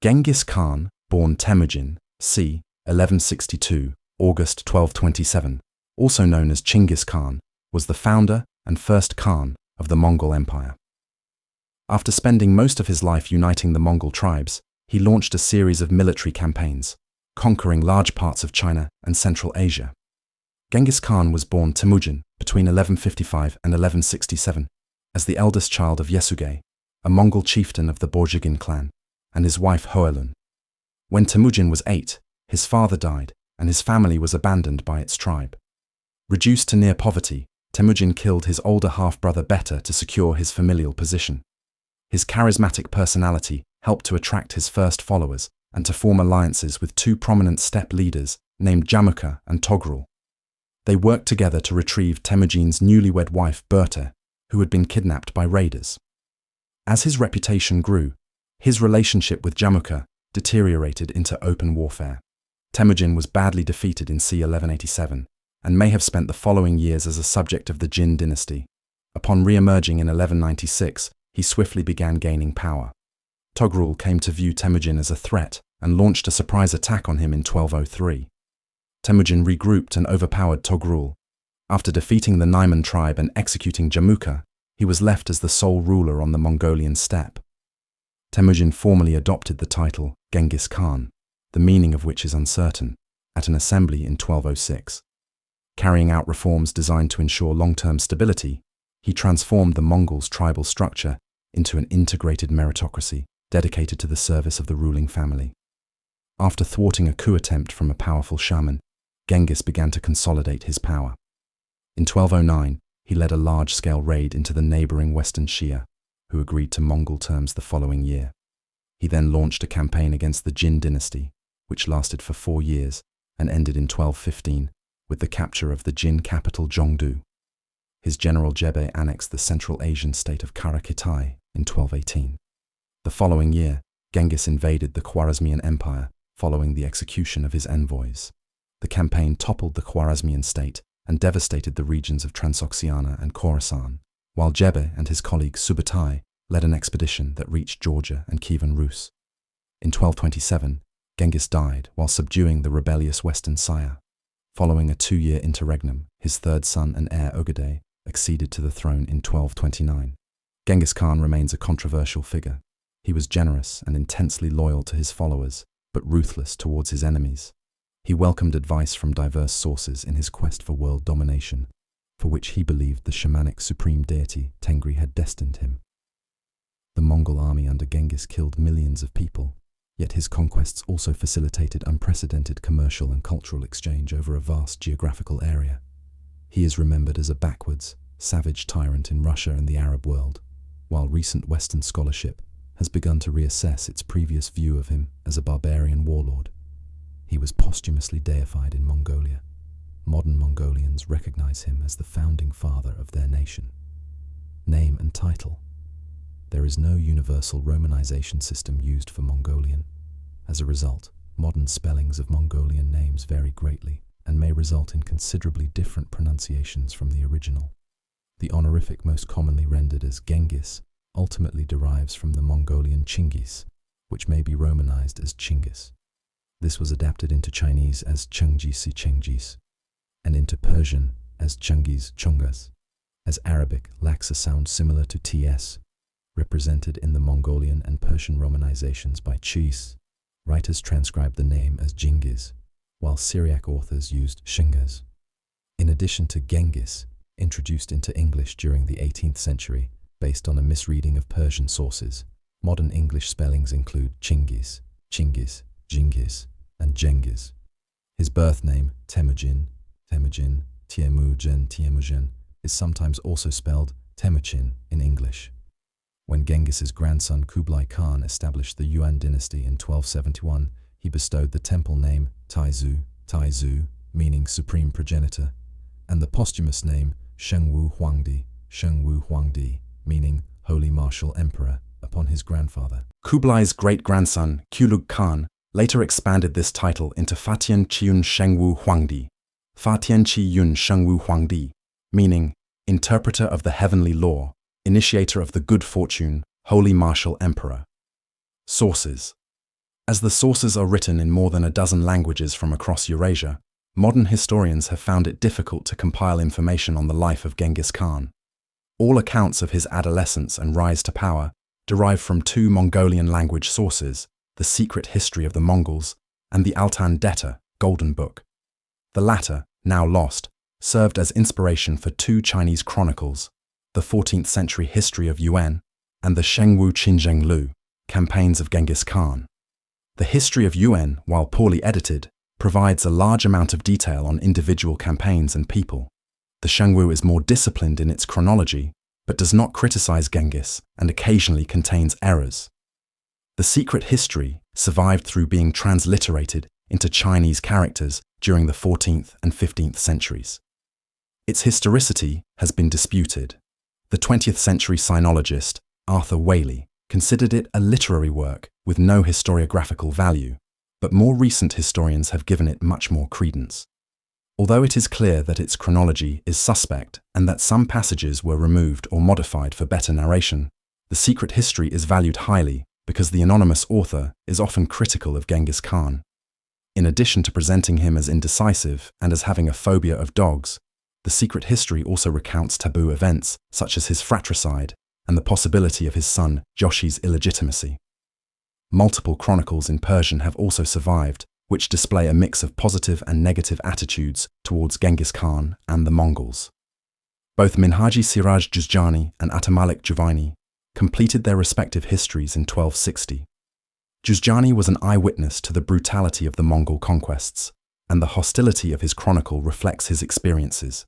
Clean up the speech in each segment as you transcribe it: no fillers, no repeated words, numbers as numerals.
Genghis Khan, born Temüjin, c. 1162, August 1227, also known as Chinggis Khan, was the founder and first Khan of the Mongol Empire. After spending most of his life uniting the Mongol tribes, he launched a series of military campaigns, conquering large parts of China and Central Asia. Genghis Khan was born Temüjin between 1155 and 1167 as the eldest child of Yesugei, a Mongol chieftain of the Borjigin clan, and his wife Hoelun. When Temüjin was 8, his father died and his family was abandoned by its tribe. Reduced to near poverty, Temüjin killed his older half-brother Beta to secure his familial position. His charismatic personality helped to attract his first followers and to form alliances with two prominent steppe leaders named Jamuka and Togrul. They worked together to retrieve Temujin's newlywed wife Berta, who had been kidnapped by raiders. As his reputation grew, his relationship with Jamuka deteriorated into open warfare. Temüjin was badly defeated in c. 1187 and may have spent the following years as a subject of the Jin dynasty. Upon re-emerging in 1196, he swiftly began gaining power. Togrul came to view Temüjin as a threat and launched a surprise attack on him in 1203. Temüjin regrouped and overpowered Togrul. After defeating the Naiman tribe and executing Jamuka, he was left as the sole ruler on the Mongolian steppe. Temüjin formally adopted the title Genghis Khan, the meaning of which is uncertain, at an assembly in 1206. Carrying out reforms designed to ensure long-term stability, he transformed the Mongols' tribal structure into an integrated meritocracy dedicated to the service of the ruling family. After thwarting a coup attempt from a powerful shaman, Genghis began to consolidate his power. In 1209, he led a large-scale raid into the neighboring Western Xia, who agreed to Mongol terms the following year. He then launched a campaign against the Jin dynasty, which lasted for 4 years and ended in 1215 with the capture of the Jin capital Zhongdu. His general Jebe annexed the Central Asian state of Karakitai in 1218. The following year, Genghis invaded the Khwarazmian Empire following the execution of his envoys. The campaign toppled the Khwarazmian state and devastated the regions of Transoxiana and Khorasan, while Jebe and his colleague Subutai led an expedition that reached Georgia and Kievan Rus. In 1227, Genghis died while subduing the rebellious Western Xia. Following a 2-year interregnum, his third son and heir Ögedei acceded to the throne in 1229. Genghis Khan remains a controversial figure. He was generous and intensely loyal to his followers, but ruthless towards his enemies. He welcomed advice from diverse sources in his quest for world domination, for which he believed the shamanic supreme deity Tengri had destined him. The Mongol army under Genghis killed millions of people, yet his conquests also facilitated unprecedented commercial and cultural exchange over a vast geographical area. He is remembered as a backwards, savage tyrant in Russia and the Arab world, while recent Western scholarship has begun to reassess its previous view of him as a barbarian warlord. He was posthumously deified in Mongolia. Modern Mongolians recognize him as the founding father of their nation. Name and title. There is no universal romanization system used for Mongolian. As a result, modern spellings of Mongolian names vary greatly and may result in considerably different pronunciations from the original. The honorific most commonly rendered as Genghis ultimately derives from the Mongolian Chinggis, which may be romanized as Chinggis. This was adapted into Chinese as Chenggis, and into Persian as Chungas, as Arabic lacks a sound similar to ts, represented in the Mongolian and Persian romanizations by Chis. Writers transcribed the name as Genghis, while Syriac authors used Chinggis. In addition to Genghis, introduced into English during the 18th century based on a misreading of Persian sources, modern English spellings include Chinggis, Chinggis, Genghis, and Genghis. His birth name, Temüjin, Temüjin, is sometimes also spelled Temüjin in English. When Genghis's grandson Kublai Khan established the Yuan dynasty in 1271, he bestowed the temple name Taizu, meaning supreme progenitor, and the posthumous name Shengwu Huangdi, meaning holy martial emperor, upon his grandfather. Kublai's great-grandson, Kublai Khan, later expanded this title into Fatian Qiyun Shengwu Huangdi, meaning interpreter of the heavenly law, initiator of the good fortune, holy martial emperor. Sources: As the sources are written in more than a dozen languages from across Eurasia, modern historians have found it difficult to compile information on the life of Genghis Khan. All accounts of his adolescence and rise to power derive from two Mongolian language sources, The Secret History of the Mongols and the Altan Detta, Golden Book. The latter, now lost, served as inspiration for two Chinese chronicles, the 14th century History of Yuan and the Shengwu Qinzhenglu, Campaigns of Genghis Khan. The History of Yuan, while poorly edited, provides a large amount of detail on individual campaigns and people. The Shengwu is more disciplined in its chronology, but does not criticize Genghis and occasionally contains errors. The Secret History survived through being transliterated into Chinese characters during the 14th and 15th centuries. Its historicity has been disputed. The 20th century sinologist Arthur Waley considered it a literary work with no historiographical value, but more recent historians have given it much more credence. Although it is clear that its chronology is suspect and that some passages were removed or modified for better narration, the Secret History is valued highly because the anonymous author is often critical of Genghis Khan. In addition to presenting him as indecisive and as having a phobia of dogs, the Secret History also recounts taboo events such as his fratricide and the possibility of his son Joshi's illegitimacy. Multiple chronicles in Persian have also survived, which display a mix of positive and negative attitudes towards Genghis Khan and the Mongols. Both Minhaji Siraj Juzjani and Atamalik Juvaini completed their respective histories in 1260. Juzjani was an eyewitness to the brutality of the Mongol conquests, and the hostility of his chronicle reflects his experiences.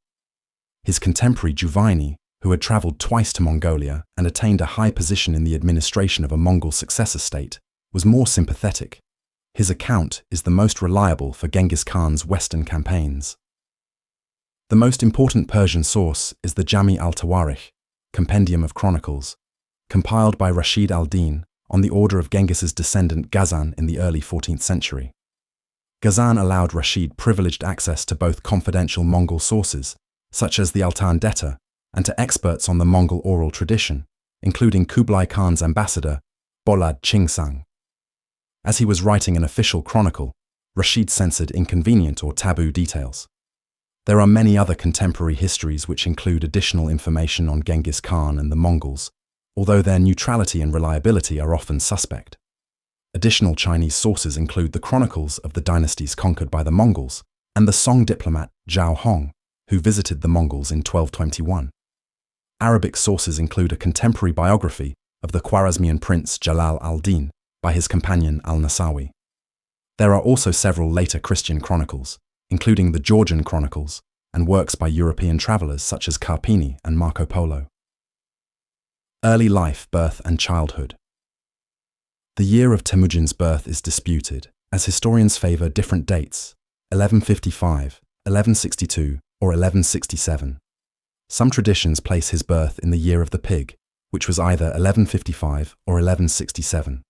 His contemporary Juvaini, who had travelled twice to Mongolia and attained a high position in the administration of a Mongol successor state, was more sympathetic. His account is the most reliable for Genghis Khan's western campaigns. The most important Persian source is the Jami al-Tawarikh, Compendium of Chronicles, compiled by Rashid al-Din on the order of Genghis's descendant Ghazan in the early 14th century. Ghazan allowed Rashid privileged access to both confidential Mongol sources, such as the Altan Detta, and to experts on the Mongol oral tradition, including Kublai Khan's ambassador, Bolad Chingsang. As he was writing an official chronicle, Rashid censored inconvenient or taboo details. There are many other contemporary histories which include additional information on Genghis Khan and the Mongols, although their neutrality and reliability are often suspect. Additional Chinese sources include the chronicles of the dynasties conquered by the Mongols and the Song diplomat Zhao Hong, who visited the Mongols in 1221. Arabic sources include a contemporary biography of the Khwarazmian prince Jalal al-Din by his companion al-Nasawi. There are also several later Christian chronicles, including the Georgian Chronicles and works by European travelers such as Carpini and Marco Polo. Early life, birth and childhood. The year of Temüjin's birth is disputed, as historians favour different dates, 1155, 1162 or 1167. Some traditions place his birth in the year of the pig, which was either 1155 or 1167.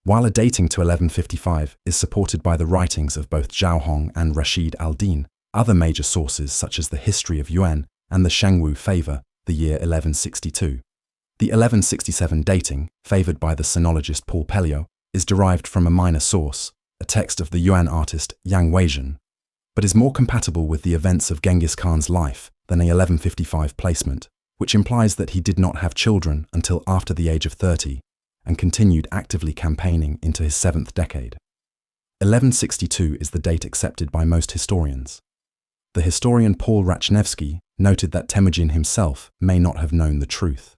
While a dating to 1155 is supported by the writings of both Zhao Hong and Rashid al-Din, other major sources such as the History of Yuan and the Shengwu favour the year 1162. The 1167 dating, favoured by the sinologist Paul Pelliot, is derived from a minor source, a text of the Yuan artist Yang Weizhen, but is more compatible with the events of Genghis Khan's life than a 1155 placement, which implies that he did not have children until after the age of 30 and continued actively campaigning into his 7th decade. 1162 is the date accepted by most historians. The historian Paul Rachnevsky noted that Temüjin himself may not have known the truth.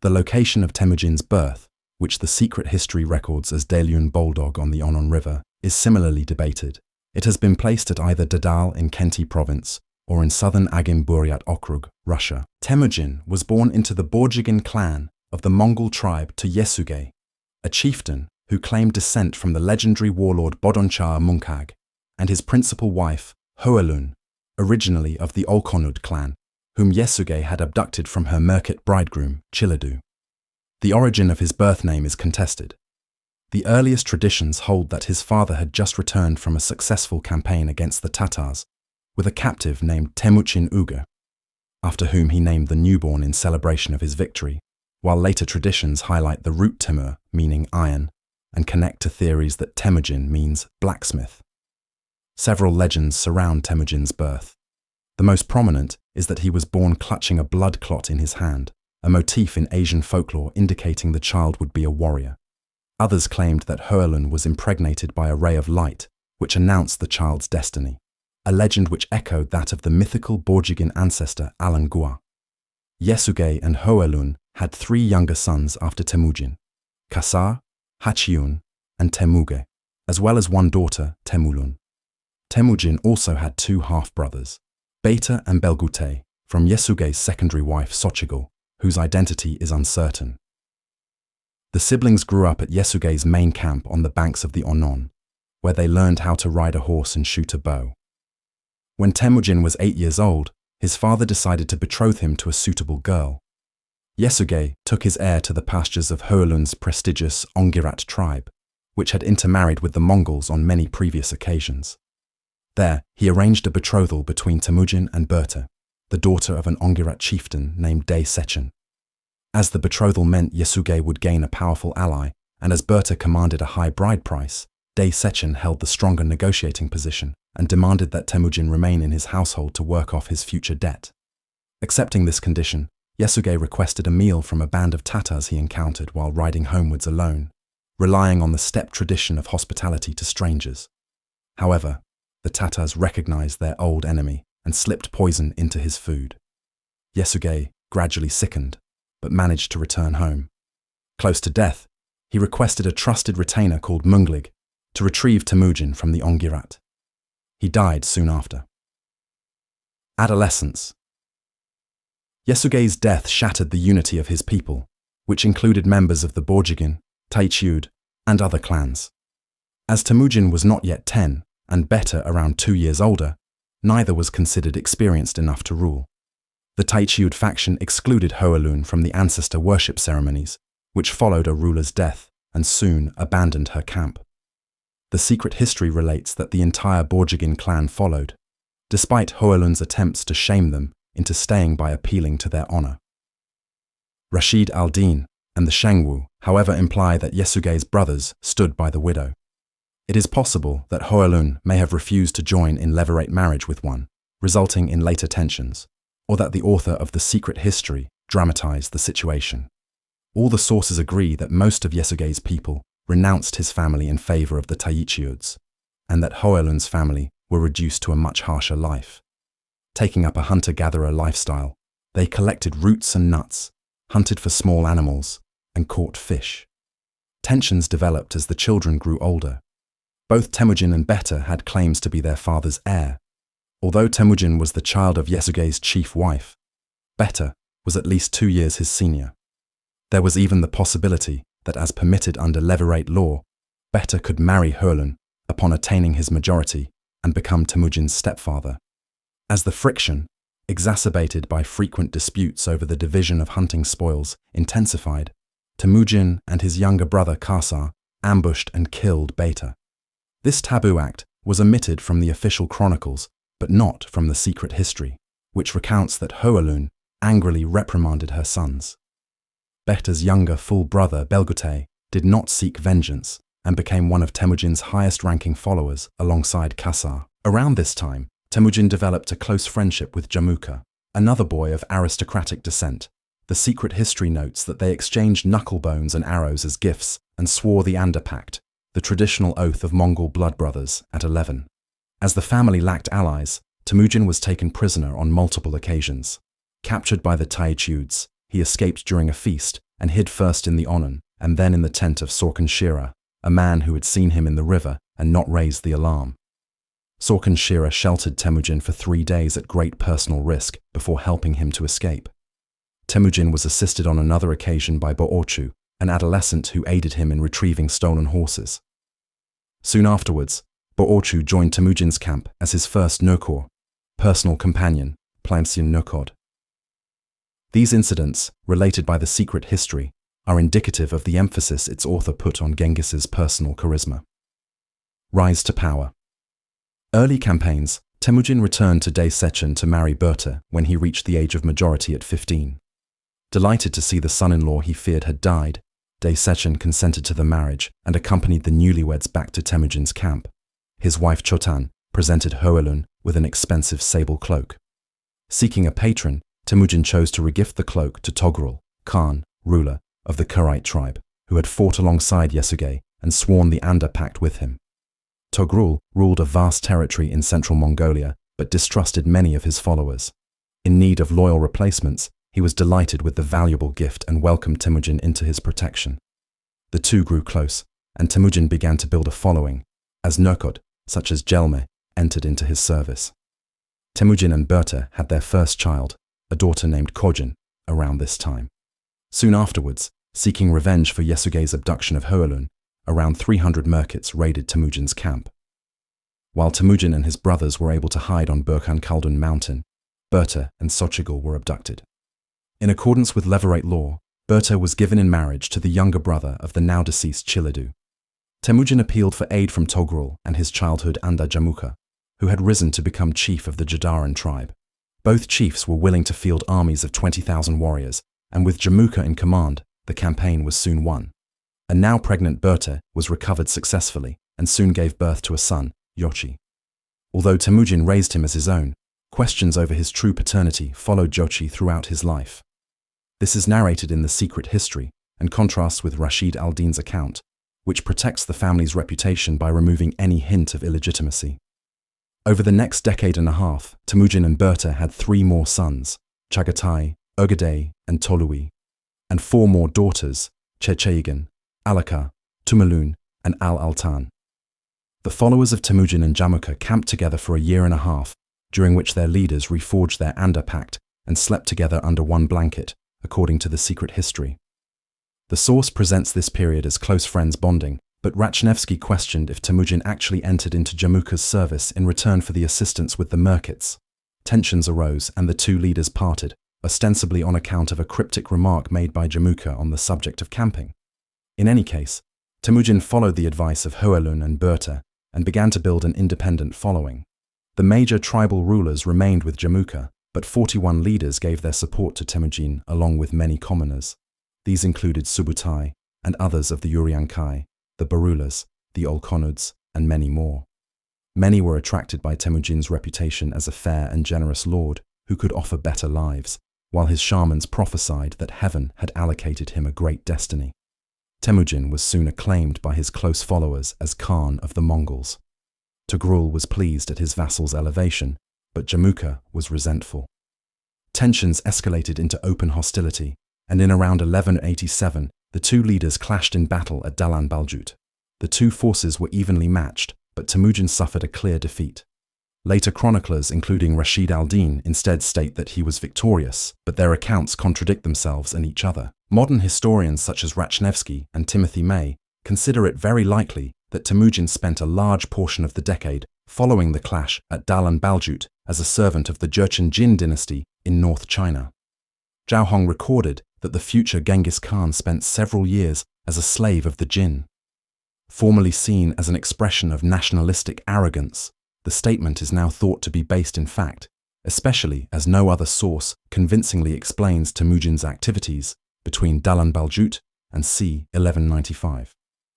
The location of Temüjin's birth, which the Secret History records as Daelyun Boldog on the Onon River, is similarly debated. It has been placed at either Dadal in Khenti province or in southern Agim Buryat Okrug, Russia. Temüjin was born into the Borjigin clan of the Mongol tribe to Yesuge, a chieftain who claimed descent from the legendary warlord Bodonchar Munkag, and his principal wife, Hoelun, originally of the Olkonud clan, whom Yesuge had abducted from her Merkit bridegroom, Chiladu. The origin of his birth name is contested. The earliest traditions hold that his father had just returned from a successful campaign against the Tatars, with a captive named Temüjin Uga, after whom he named the newborn in celebration of his victory, while later traditions highlight the root Temür, meaning iron, and connect to theories that Temüjin means blacksmith. Several legends surround Temüjin's birth. The most prominent is that he was born clutching a blood clot in his hand, a motif in Asian folklore indicating the child would be a warrior. Others claimed that Hoelun was impregnated by a ray of light, which announced the child's destiny, a legend which echoed that of the mythical Borjigin ancestor Alan Gua. Yesugei and Hoelun had 3 younger sons after Temüjin: Kasar, Hachiun, and Temuge, as well as 1 daughter, Temülün. Temüjin also had 2 half-brothers, Beta and Belgute, from Yesugei's secondary wife Sochigol, whose identity is uncertain. The siblings grew up at Yesugei's main camp on the banks of the Onon, where they learned how to ride a horse and shoot a bow. When Temüjin was 8 years old, his father decided to betroth him to a suitable girl. Yesugei took his heir to the pastures of Hoelun's prestigious Ongirat tribe, which had intermarried with the Mongols on many previous occasions. There, he arranged a betrothal between Temüjin and Berta, the daughter of an Ongirat chieftain named Day Sechen. As the betrothal meant Yesugei would gain a powerful ally, and as Berta commanded a high bride price, Day Sechen held the stronger negotiating position and demanded that Temüjin remain in his household to work off his future debt. Accepting this condition, Yesugei requested a meal from a band of Tatars he encountered while riding homewards alone, relying on the steppe tradition of hospitality to strangers. However, the Tatars recognized their old enemy and slipped poison into his food. Yesugei gradually sickened, but managed to return home. Close to death, he requested a trusted retainer called Munglig to retrieve Temüjin from the Ongirat. He died soon after. Adolescence. Yesugei's death shattered the unity of his people, which included members of the Borjigin, Taichiud, and other clans. As Temüjin was not yet 10, and Beta around 2 years older, neither was considered experienced enough to rule. The Taichiud faction excluded Hoelun from the ancestor worship ceremonies, which followed a ruler's death and soon abandoned her camp. The secret history relates that the entire Borjigin clan followed, despite Hoelun's attempts to shame them into staying by appealing to their honor. Rashid al-Din and the Shengwu, however, imply that Yesugei's brothers stood by the widow. It is possible that Hoelun may have refused to join in levirate marriage with one, resulting in later tensions, or that the author of the secret history dramatized the situation. All the sources agree that most of Yesugei's people renounced his family in favor of the Taichiuds, and that Hoelun's family were reduced to a much harsher life. Taking up a hunter-gatherer lifestyle, they collected roots and nuts, hunted for small animals, and caught fish. Tensions developed as the children grew older. Both Temüjin and Beta had claims to be their father's heir. Although Temüjin was the child of Yesugei's chief wife, Beta was at least 2 years his senior. There was even the possibility that, as permitted under levirate law, Beta could marry Hoelun upon attaining his majority and become Temüjin's stepfather. As the friction, exacerbated by frequent disputes over the division of hunting spoils, intensified, Temüjin and his younger brother Kasar ambushed and killed Beta. This taboo act was omitted from the official chronicles, but not from the secret history, which recounts that Hoelun angrily reprimanded her sons. Beta's younger full brother Belgute did not seek vengeance and became one of Temüjin's highest-ranking followers alongside Kasar. Around this time, Temüjin developed a close friendship with Jamuka, another boy of aristocratic descent. The secret history notes that they exchanged knuckle bones and arrows as gifts and swore the Anda Pact, the traditional oath of Mongol blood brothers, at 11. As the family lacked allies, Temüjin was taken prisoner on multiple occasions. Captured by the Taichiuds, he escaped during a feast and hid first in the Onon and then in the tent of Sorkin Shira, a man who had seen him in the river and not raised the alarm. Sorkin Shira sheltered Temüjin for 3 days at great personal risk before helping him to escape. Temüjin was assisted on another occasion by Bo'orchu, an adolescent who aided him in retrieving stolen horses. Soon afterwards, Bo'orchu joined Temüjin's camp as his first nökor, personal companion, Plaimsian Nökod. These incidents, related by the secret history, are indicative of the emphasis its author put on Genghis's personal charisma. Rise to power. Early campaigns, Temüjin returned to Day Sechen to marry Berta when he reached the age of majority at 15. Delighted to see the son-in-law he feared had died, Sechin consented to the marriage and accompanied the newlyweds back to Temüjin's camp. His wife Chotan presented Hoelun with an expensive sable cloak. Seeking a patron, Temüjin chose to regift the cloak to Togrul Khan, ruler of the Karaite tribe, who had fought alongside Yesugei and sworn the Anda Pact with him. Togrul ruled a vast territory in central Mongolia, but distrusted many of his followers. In need of loyal replacements, he was delighted with the valuable gift and welcomed Temüjin into his protection. The two grew close, and Temüjin began to build a following, as Nurkot, such as Jelme, entered into his service. Temüjin and Berta had their first child, a daughter named Kojin, around this time. Soon afterwards, seeking revenge for Yesugei's abduction of Hoelun, around 300 Merkits raided Temüjin's camp. While Temüjin and his brothers were able to hide on Burkhan Khaldun mountain, Berta and Sochigul were abducted. In accordance with Levirate law, Berta was given in marriage to the younger brother of the now-deceased Chilidu. Temüjin appealed for aid from Togrul and his childhood Anda Jamuka, who had risen to become chief of the Jadaran tribe. Both chiefs were willing to field armies of 20,000 warriors, and with Jamuka in command, the campaign was soon won. A now pregnant Berta was recovered successfully and soon gave birth to a son, Yochi. Although Temüjin raised him as his own, questions over his true paternity followed Yochi throughout his life. This is narrated in the Secret History and contrasts with Rashid al-Din's account, which protects the family's reputation by removing any hint of illegitimacy. Over the next decade and a half, Temüjin and Berta had 3 more sons, Chagatai, Ögedei, and Tolui, and 4 more daughters, Chechaigan, Alaka, Tumalun, and Al-Altan. The followers of Temüjin and Jamuka camped together for a year and a half, during which their leaders reforged their Anda Pact and slept together under one blanket, according to the Secret History. The source presents this period as close friends bonding, but Rachnevsky questioned if Temüjin actually entered into Jamuka's service in return for the assistance with the Merkits. Tensions arose and the two leaders parted, ostensibly on account of a cryptic remark made by Jamuka on the subject of camping. In any case, Temüjin followed the advice of Hoelun and Berta and began to build an independent following. The major tribal rulers remained with Jamuka, but 41 leaders gave their support to Temüjin along with many commoners. These included Subutai and others of the Uriankai, the Barulas, the Olkonuds, and many more. Many were attracted by Temüjin's reputation as a fair and generous lord who could offer better lives, while his shamans prophesied that heaven had allocated him a great destiny. Temüjin was soon acclaimed by his close followers as Khan of the Mongols. Togrul was pleased at his vassal's elevation, but Jamuka was resentful. Tensions escalated into open hostility, and in around 1187, the two leaders clashed in battle at Dalan Baljut. The two forces were evenly matched, but Temüjin suffered a clear defeat. Later chroniclers, including Rashid al-Din, instead state that he was victorious, but their accounts contradict themselves and each other. Modern historians such as Rachnevsky and Timothy May consider it very likely that Temüjin spent a large portion of the decade following the clash at Dalan Baljut as a servant of the Jurchen Jin dynasty in North China. Zhao Hong recorded that the future Genghis Khan spent several years as a slave of the Jin. Formerly seen as an expression of nationalistic arrogance, the statement is now thought to be based in fact, especially as no other source convincingly explains Temüjin's activities between Dalan Baljut and c. 1195.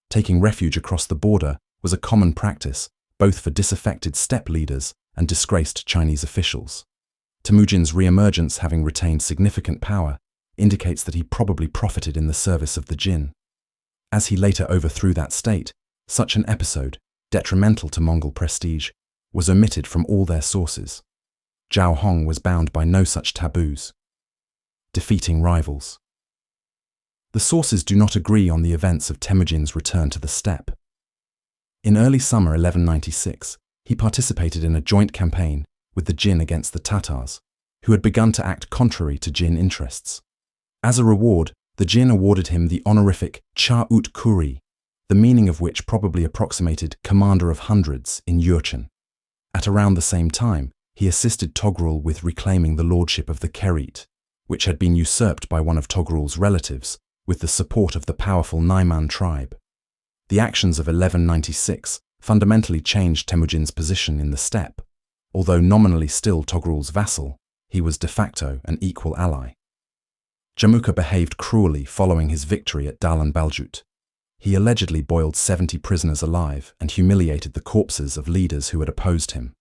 Taking refuge across the border was a common practice, both for disaffected steppe leaders and disgraced Chinese officials. Temüjin's re-emergence, having retained significant power, indicates that he probably profited in the service of the Jin. As he later overthrew that state, such an episode, detrimental to Mongol prestige, was omitted from all their sources. Zhao Hong was bound by no such taboos. Defeating rivals. The sources do not agree on the events of Temüjin's return to the steppe. In early summer 1196, he participated in a joint campaign with the Jin against the Tatars, who had begun to act contrary to Jin interests. As a reward, the Jin awarded him the honorific Cha-ut Kuri, the meaning of which probably approximated Commander of Hundreds in Jurchen. At around the same time, he assisted Togrul with reclaiming the lordship of the Kerit, which had been usurped by one of Togrul's relatives, with the support of the powerful Naiman tribe. The actions of 1196 fundamentally changed Temüjin's position in the steppe. Although nominally still Togrul's vassal, he was de facto an equal ally. Jamuka behaved cruelly following his victory at Dalan Baljut. He allegedly boiled 70 prisoners alive and humiliated the corpses of leaders who had opposed him.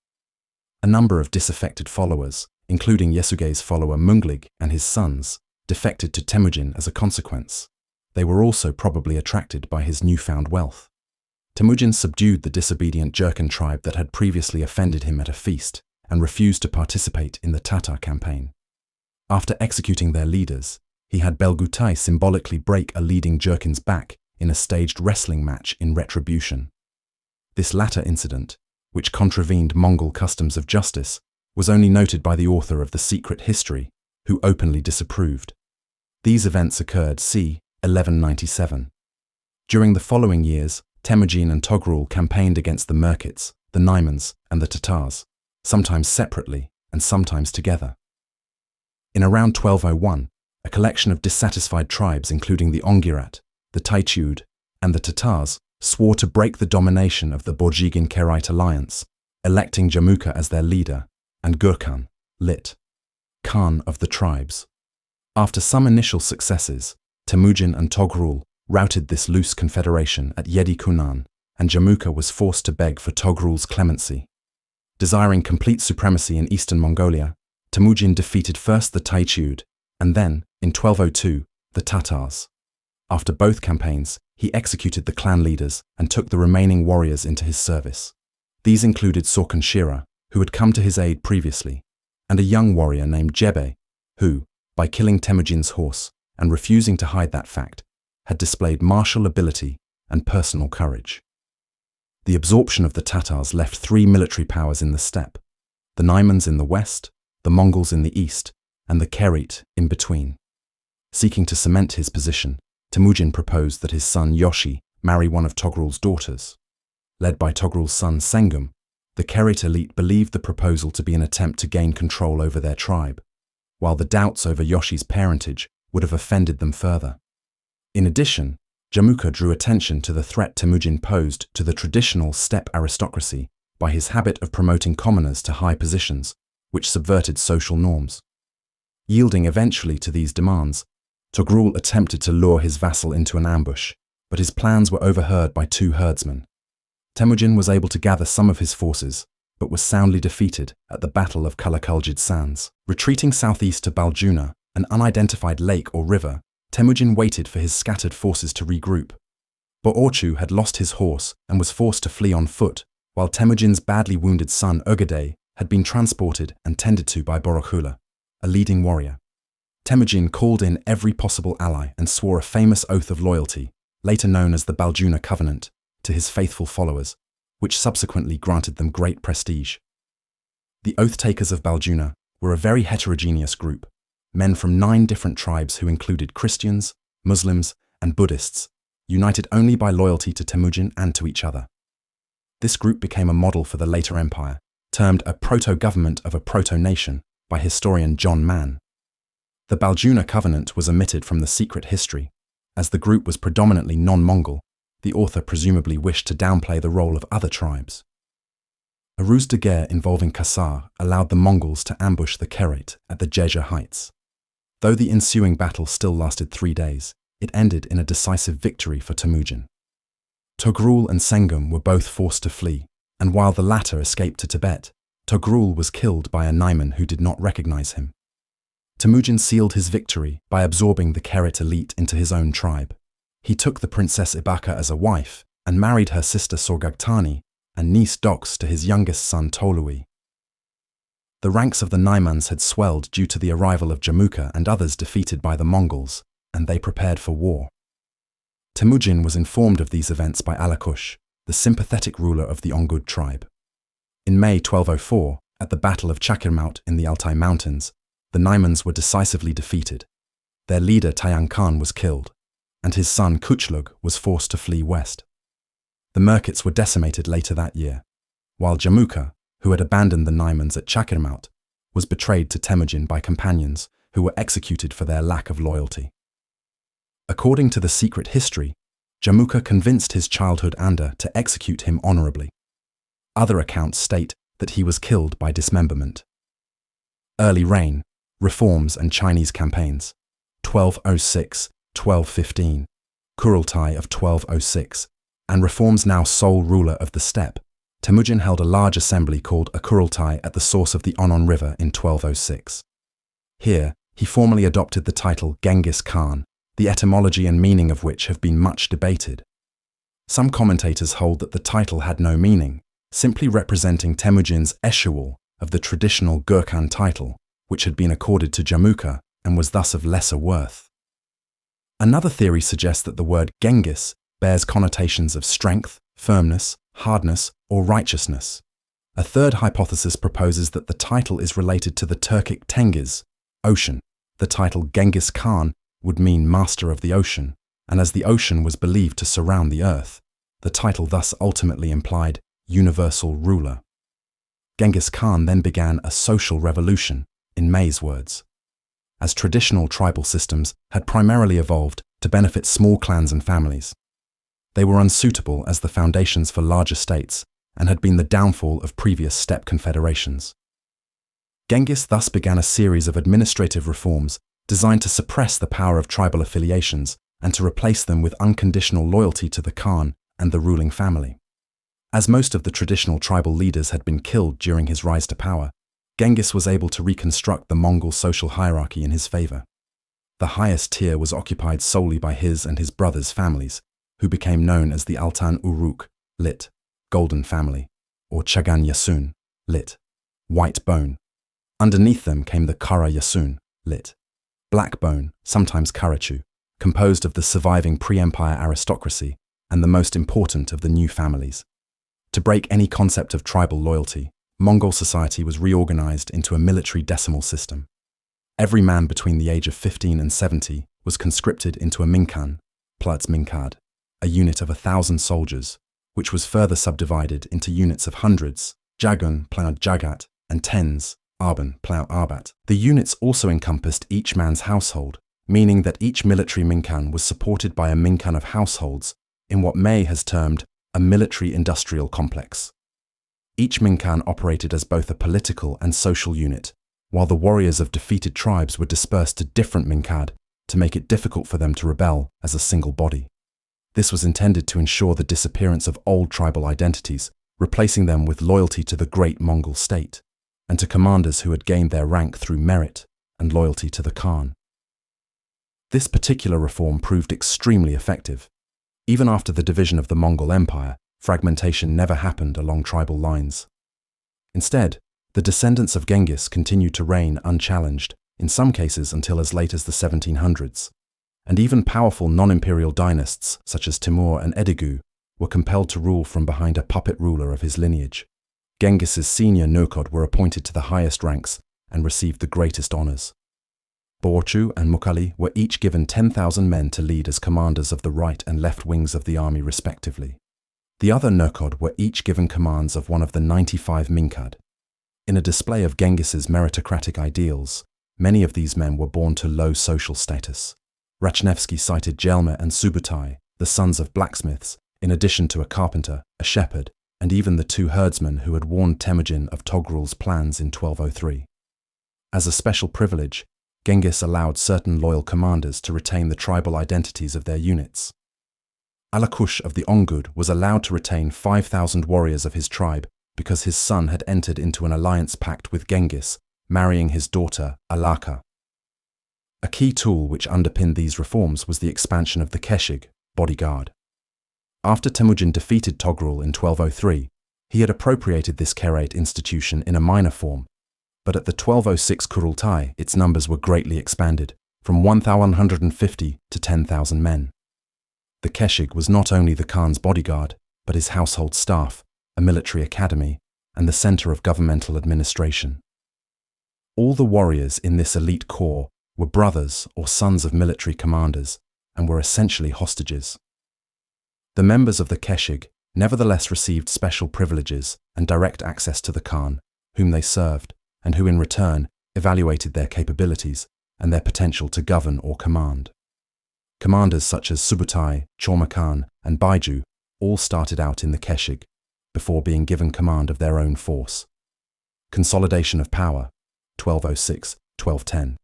A number of disaffected followers, including Yesugei's follower Munglig and his sons, defected to Temüjin as a consequence. They were also probably attracted by his newfound wealth. Temüjin subdued the disobedient Jurchen tribe that had previously offended him at a feast and refused to participate in the Tatar campaign. After executing their leaders, he had Belgutai symbolically break a leading Jurchen's back in a staged wrestling match in retribution. This latter incident, which contravened Mongol customs of justice, was only noted by the author of the secret history, who openly disapproved. These events occurred c. 1197. During the following years, Temüjin and Togrul campaigned against the Merkits, the Naimans, and the Tatars, sometimes separately and sometimes together. In around 1201, a collection of dissatisfied tribes including the Ongirat, the Taichud, and the Tatars swore to break the domination of the Borjigin-Karaite alliance, electing Jamuka as their leader and Gurkhan, lit. Khan of the tribes. After some initial successes, Temüjin and Togrul routed this loose confederation at Yedi Kunan, and Jamuka was forced to beg for Togrul's clemency. Desiring complete supremacy in eastern Mongolia, Temüjin defeated first the Taichud, and then, in 1202, the Tatars. After both campaigns, he executed the clan leaders and took the remaining warriors into his service. These included Sorkhan Shira, who had come to his aid previously, and a young warrior named Jebe, who, by killing Temüjin's horse and refusing to hide that fact, had displayed martial ability and personal courage. The absorption of the Tatars left three military powers in the steppe: the Naimans in the west, the Mongols in the east, and the Kerit in between. Seeking to cement his position, Temüjin proposed that his son Yoshi marry one of Togrul's daughters. Led by Togrul's son Sengum, the Kerit elite believed the proposal to be an attempt to gain control over their tribe, while the doubts over Yoshi's parentage would have offended them further. In addition, Jamuka drew attention to the threat Temüjin posed to the traditional steppe aristocracy by his habit of promoting commoners to high positions, which subverted social norms. Yielding eventually to these demands, Togrul attempted to lure his vassal into an ambush, but his plans were overheard by two herdsmen. Temüjin was able to gather some of his forces, but was soundly defeated at the Battle of Kalakalgid Sands. Retreating southeast to Baljuna, an unidentified lake or river, Temüjin waited for his scattered forces to regroup. Boorchu had lost his horse and was forced to flee on foot, while Temüjin's badly wounded son Ögedei had been transported and tended to by Borokhula, a leading warrior. Temüjin called in every possible ally and swore a famous oath of loyalty, later known as the Baljuna Covenant, to his faithful followers, which subsequently granted them great prestige. The oath-takers of Baljuna were a very heterogeneous group, men from 9 different tribes who included Christians, Muslims, and Buddhists, united only by loyalty to Temüjin and to each other. This group became a model for the later empire, termed a proto-government of a proto-nation by historian John Mann. The Baljuna Covenant was omitted from the secret history. As the group was predominantly non-Mongol, the author presumably wished to downplay the role of other tribes. A ruse de guerre involving Kasar allowed the Mongols to ambush the Kerit at the Jeja Heights. Though the ensuing battle still lasted 3 days, it ended in a decisive victory for Temüjin. Togrul and Sengum were both forced to flee, and while the latter escaped to Tibet, Togrul was killed by a Naiman who did not recognize him. Temüjin sealed his victory by absorbing the Kerit elite into his own tribe. He took the Princess Ibaka as a wife and married her sister Sorgagtani and niece Dox to his youngest son Tolui. The ranks of the Naimans had swelled due to the arrival of Jamuka and others defeated by the Mongols, and they prepared for war. Temüjin was informed of these events by Alakush, the sympathetic ruler of the Ongud tribe. In May 1204, at the Battle of Chakirmaut in the Altai Mountains, the Naimans were decisively defeated. Their leader Tayang Khan was killed, and his son Kuchlug was forced to flee west. The Merkits were decimated later that year, while Jamuka, who had abandoned the Naimans at Chakirmaut, was betrayed to Temüjin by companions who were executed for their lack of loyalty. According to the secret history, Jamuka convinced his childhood Anda to execute him honorably. Other accounts state that he was killed by dismemberment. Early reign, reforms and Chinese campaigns. 1206-1215, Kurultai of 1206, and reforms now sole ruler of the steppe, Temüjin held a large assembly called a Kurultai at the source of the Onon River in 1206. Here, he formally adopted the title Genghis Khan, the etymology and meaning of which have been much debated. Some commentators hold that the title had no meaning, simply representing Temüjin's eschew of the traditional Gurkhan title, which had been accorded to Jamuka and was thus of lesser worth. Another theory suggests that the word Genghis bears connotations of strength, firmness, hardness, or righteousness. A third hypothesis proposes that the title is related to the Turkic Tengiz, ocean. The title Genghis Khan would mean master of the ocean, and as the ocean was believed to surround the earth, the title thus ultimately implied universal ruler. Genghis Khan then began a social revolution, in May's words. As traditional tribal systems had primarily evolved to benefit small clans and families, they were unsuitable as the foundations for larger states and had been the downfall of previous steppe confederations. Genghis thus began a series of administrative reforms designed to suppress the power of tribal affiliations and to replace them with unconditional loyalty to the Khan and the ruling family. As most of the traditional tribal leaders had been killed during his rise to power, Genghis was able to reconstruct the Mongol social hierarchy in his favor. The highest tier was occupied solely by his and his brothers' families, who became known as the Altan Uruk, lit. Golden family, or Chagan Yasun, lit. White bone. Underneath them came the Kara Yasun, lit. Black bone, sometimes Karachu, composed of the surviving pre-empire aristocracy and the most important of the new families. To break any concept of tribal loyalty, Mongol society was reorganized into a military decimal system. Every man between the age of 15 and 70 was conscripted into a minkan, Khwarazmian, a unit of 1,000 soldiers, which was further subdivided into units of hundreds, jagun, plough jagat, and tens, arban, plough arbat. The units also encompassed each man's household, meaning that each military minkan was supported by a minkan of households in what May has termed a military-industrial complex. Each minkan operated as both a political and social unit, while the warriors of defeated tribes were dispersed to different minkad to make it difficult for them to rebel as a single body. This was intended to ensure the disappearance of old tribal identities, replacing them with loyalty to the great Mongol state, and to commanders who had gained their rank through merit and loyalty to the Khan. This particular reform proved extremely effective. Even after the division of the Mongol Empire, fragmentation never happened along tribal lines. Instead, the descendants of Genghis continued to reign unchallenged, in some cases until as late as the 1700s. And even powerful non-imperial dynasts such as Timur and Edigu were compelled to rule from behind a puppet ruler of his lineage. Genghis's senior nurkod were appointed to the highest ranks and received the greatest honors. Borchu and Mukali were each given 10,000 men to lead as commanders of the right and left wings of the army respectively. The other nurkod were each given commands of one of the 95 minkad. In a display of Genghis's meritocratic ideals, many of these men were born to low social status. Rachnevsky cited Jelmer and Subutai, the sons of blacksmiths, in addition to a carpenter, a shepherd, and even the 2 herdsmen who had warned Temüjin of Togrul's plans in 1203. As a special privilege, Genghis allowed certain loyal commanders to retain the tribal identities of their units. Alakush of the Ongud was allowed to retain 5,000 warriors of his tribe because his son had entered into an alliance pact with Genghis, marrying his daughter, Alaka. A key tool which underpinned these reforms was the expansion of the Keshig, bodyguard. After Temüjin defeated Togrul in 1203, he had appropriated this Kherate institution in a minor form, but at the 1206 Kurultai its numbers were greatly expanded, from 1,150 to 10,000 men. The Keshig was not only the Khan's bodyguard, but his household staff, a military academy, and the center of governmental administration. All the warriors in this elite corps were brothers or sons of military commanders and were essentially hostages. The members of the Keshig nevertheless received special privileges and direct access to the Khan, whom they served, and who in return evaluated their capabilities and their potential to govern or command. Commanders such as Subutai, Chorma Khan, and Baiju all started out in the Keshig, before being given command of their own force. Consolidation of power, 1206-1210.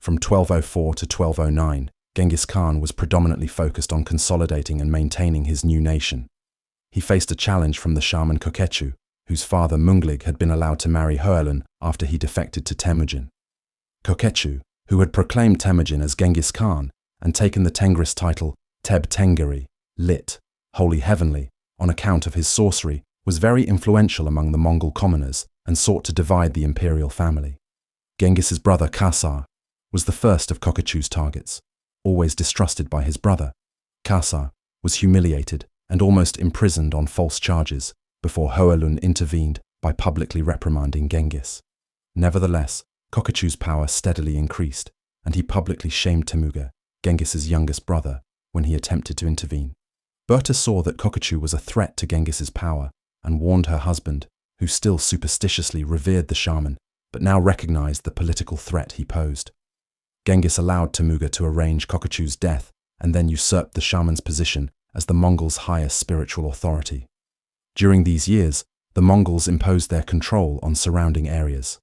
From 1204 to 1209, Genghis Khan was predominantly focused on consolidating and maintaining his new nation. He faced a challenge from the shaman Koketchu, whose father Munglig had been allowed to marry Hoelun after he defected to Temüjin. Koketchu, who had proclaimed Temüjin as Genghis Khan and taken the Tengris title Teb Tengiri, lit. Holy Heavenly, on account of his sorcery, was very influential among the Mongol commoners and sought to divide the imperial family. Genghis's brother Khasar was the first of Koketchu's targets. Always distrusted by his brother, Khasar was humiliated and almost imprisoned on false charges before Hoelun intervened by publicly reprimanding Genghis. Nevertheless, Koketchu's power steadily increased, and he publicly shamed Temüjin, Genghis's youngest brother, when he attempted to intervene. Berta saw that Koketchu was a threat to Genghis's power and warned her husband, who still superstitiously revered the shaman, but now recognized the political threat he posed. Genghis allowed Temüjin to arrange Koketchu's death and then usurped the shaman's position as the Mongols' highest spiritual authority. During these years, the Mongols imposed their control on surrounding areas.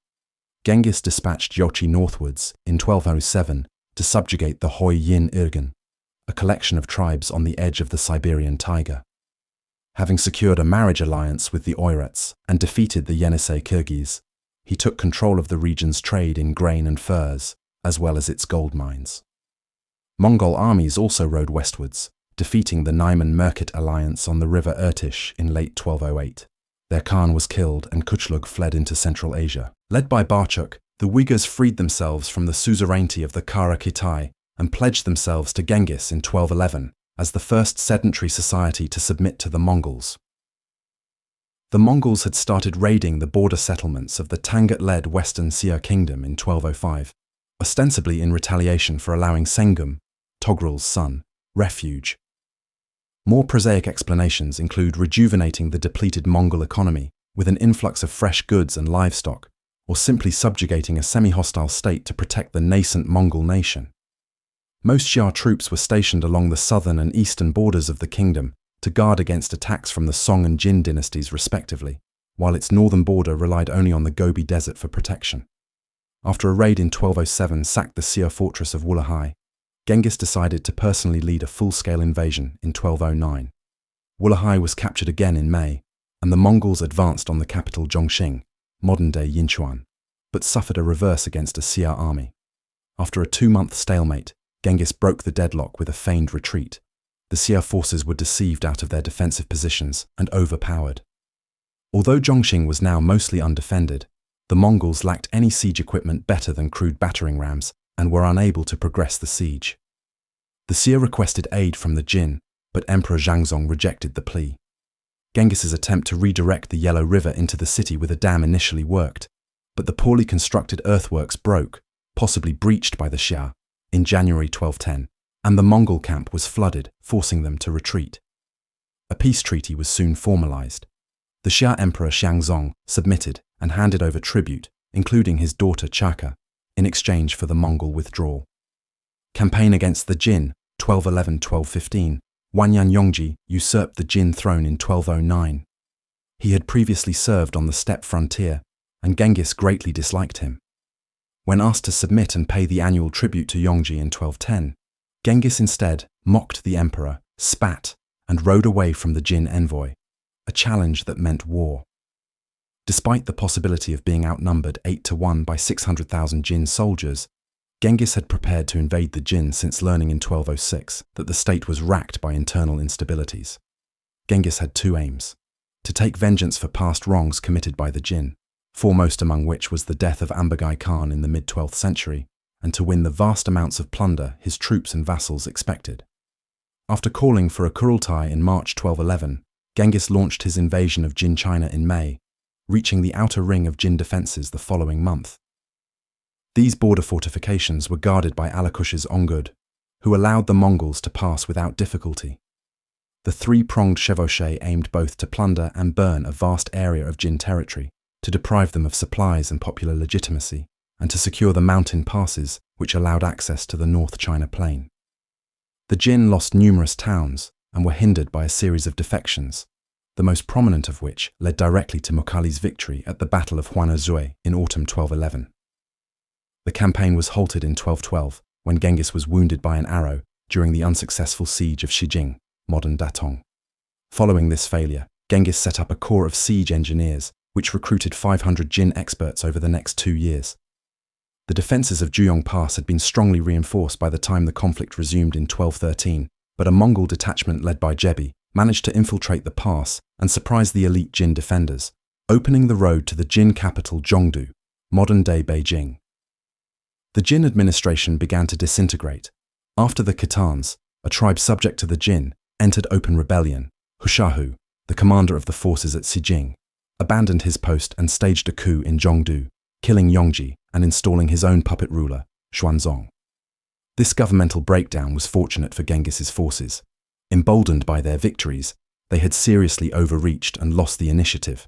Genghis dispatched Yochi northwards in 1207 to subjugate the Hoi Yin Irgun, a collection of tribes on the edge of the Siberian taiga. Having secured a marriage alliance with the Oirats and defeated the Yenisei Kyrgyz, he took control of the region's trade in grain and furs, as well as its gold mines. Mongol armies also rode westwards, defeating the Naiman-Merkit alliance on the river Irtish in late 1208. Their Khan was killed and Kuchlug fled into Central Asia. Led by Barchuk, the Uyghurs freed themselves from the suzerainty of the Kara Kitai and pledged themselves to Genghis in 1211 as the first sedentary society to submit to the Mongols. The Mongols had started raiding the border settlements of the Tangut-led Western Xia Kingdom in 1205, ostensibly in retaliation for allowing Sengum, Togrul's son, refuge. More prosaic explanations include rejuvenating the depleted Mongol economy with an influx of fresh goods and livestock, or simply subjugating a semi-hostile state to protect the nascent Mongol nation. Most Xia troops were stationed along the southern and eastern borders of the kingdom to guard against attacks from the Song and Jin dynasties respectively, while its northern border relied only on the Gobi Desert for protection. After a raid in 1207 sacked the Xia fortress of Wulahai, Genghis decided to personally lead a full-scale invasion in 1209. Wulahai was captured again in May, and the Mongols advanced on the capital Zhongxing, modern-day Yinchuan, but suffered a reverse against a Xia army. After a 2-month stalemate, Genghis broke the deadlock with a feigned retreat. The Xia forces were deceived out of their defensive positions and overpowered. Although Zhongxing was now mostly undefended, the Mongols lacked any siege equipment better than crude battering rams and were unable to progress the siege. The Xia requested aid from the Jin, but Emperor Zhangzong rejected the plea. Genghis's attempt to redirect the Yellow River into the city with a dam initially worked, but the poorly constructed earthworks broke, possibly breached by the Xia, in January 1210, and the Mongol camp was flooded, forcing them to retreat. A peace treaty was soon formalized. The Xia Emperor Xiangzong submitted and handed over tribute, including his daughter Chaka, in exchange for the Mongol withdrawal. Campaign against the Jin, 1211-1215, Wanyan Yongji usurped the Jin throne in 1209. He had previously served on the steppe frontier, and Genghis greatly disliked him. When asked to submit and pay the annual tribute to Yongji in 1210, Genghis instead mocked the emperor, spat, and rode away from the Jin envoy, a challenge that meant war. Despite the possibility of being outnumbered 8-1 by 600,000 Jin soldiers, Genghis had prepared to invade the Jin since learning in 1206 that the state was racked by internal instabilities. Genghis had two aims: to take vengeance for past wrongs committed by the Jin, foremost among which was the death of Ambagai Khan in the mid-12th century, and to win the vast amounts of plunder his troops and vassals expected. After calling for a Kurultai in March 1211, Genghis launched his invasion of Jin China in May, reaching the outer ring of Jin defences the following month. These border fortifications were guarded by Alakush's Ongud, who allowed the Mongols to pass without difficulty. The three-pronged chevauchée aimed both to plunder and burn a vast area of Jin territory, to deprive them of supplies and popular legitimacy, and to secure the mountain passes which allowed access to the North China plain. The Jin lost numerous towns and were hindered by a series of defections, the most prominent of which led directly to Mukhali's victory at the Battle of Huanazui in autumn 1211. The campaign was halted in 1212 when Genghis was wounded by an arrow during the unsuccessful siege of Shijing, modern Datong. Following this failure, Genghis set up a corps of siege engineers, which recruited 500 Jin experts over the next 2 years. The defences of Juyong Pass had been strongly reinforced by the time the conflict resumed in 1213, but a Mongol detachment led by Jebi managed to infiltrate the pass and surprise the elite Jin defenders, opening the road to the Jin capital Zhongdu, modern-day Beijing. The Jin administration began to disintegrate. After the Khitans, a tribe subject to the Jin, entered open rebellion. Hushahu, the commander of the forces at Xijing, abandoned his post and staged a coup in Zhongdu, killing Yongji and installing his own puppet ruler, Xuanzong. This governmental breakdown was fortunate for Genghis's forces. Emboldened by their victories, they had seriously overreached and lost the initiative.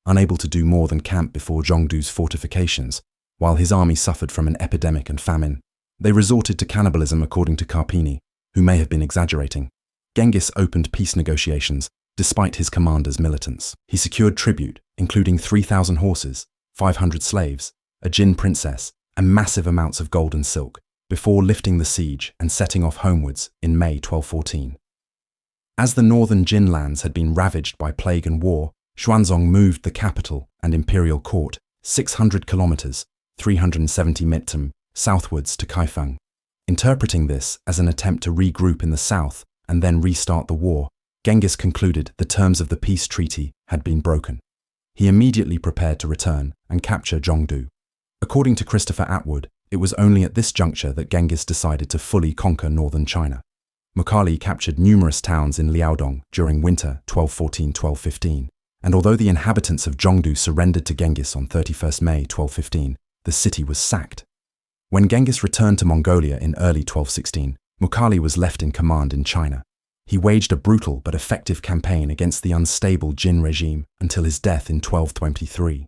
Unable to do more than camp before Zhongdu's fortifications, while his army suffered from an epidemic and famine, they resorted to cannibalism according to Carpini, who may have been exaggerating. Genghis opened peace negotiations despite his commander's militance. He secured tribute, including 3,000 horses, 500 slaves, a Jin princess, and massive amounts of gold and silk, before lifting the siege and setting off homewards in May 1214. As the northern Jin lands had been ravaged by plague and war, Xuanzong moved the capital and imperial court 600 kilometers, 370 mitum, southwards to Kaifeng. Interpreting this as an attempt to regroup in the south and then restart the war, Genghis concluded the terms of the peace treaty had been broken. He immediately prepared to return and capture Zhongdu. According to Christopher Atwood, it was only at this juncture that Genghis decided to fully conquer northern China. Mukhali captured numerous towns in Liaodong during winter 1214-1215, and although the inhabitants of Zhongdu surrendered to Genghis on 31st May 1215, the city was sacked. When Genghis returned to Mongolia in early 1216, Mukhali was left in command in China. He waged a brutal but effective campaign against the unstable Jin regime until his death in 1223.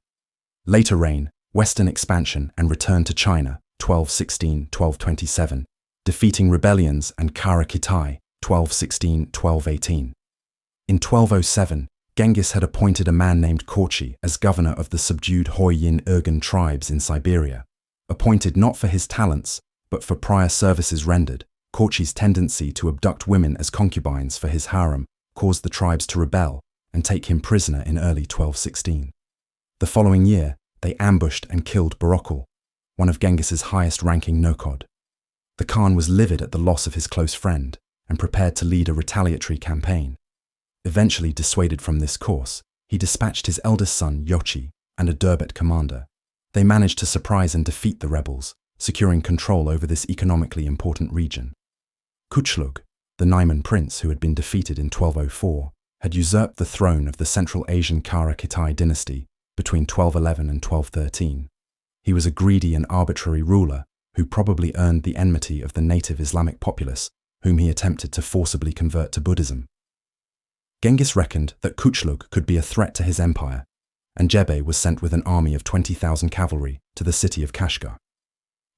Later reign, western expansion and return to China, 1216-1227, defeating rebellions and Kara Kitai, 1216-1218. In 1207, Genghis had appointed a man named Korchi as governor of the subdued Hoyin-Urgan tribes in Siberia. Appointed not for his talents, but for prior services rendered, Korchi's tendency to abduct women as concubines for his harem caused the tribes to rebel and take him prisoner in early 1216. The following year, they ambushed and killed Barokul, one of Genghis's highest-ranking nokhod. The Khan was livid at the loss of his close friend and prepared to lead a retaliatory campaign. Eventually dissuaded from this course, he dispatched his eldest son, Yochi, and a Durbet commander. They managed to surprise and defeat the rebels, securing control over this economically important region. Kuchlug, the Naiman prince who had been defeated in 1204, had usurped the throne of the Central Asian Kara Kitai dynasty between 1211 and 1213. He was a greedy and arbitrary ruler who probably earned the enmity of the native Islamic populace, whom he attempted to forcibly convert to Buddhism. Genghis reckoned that Kuchlug could be a threat to his empire, and Jebe was sent with an army of 20,000 cavalry to the city of Kashgar.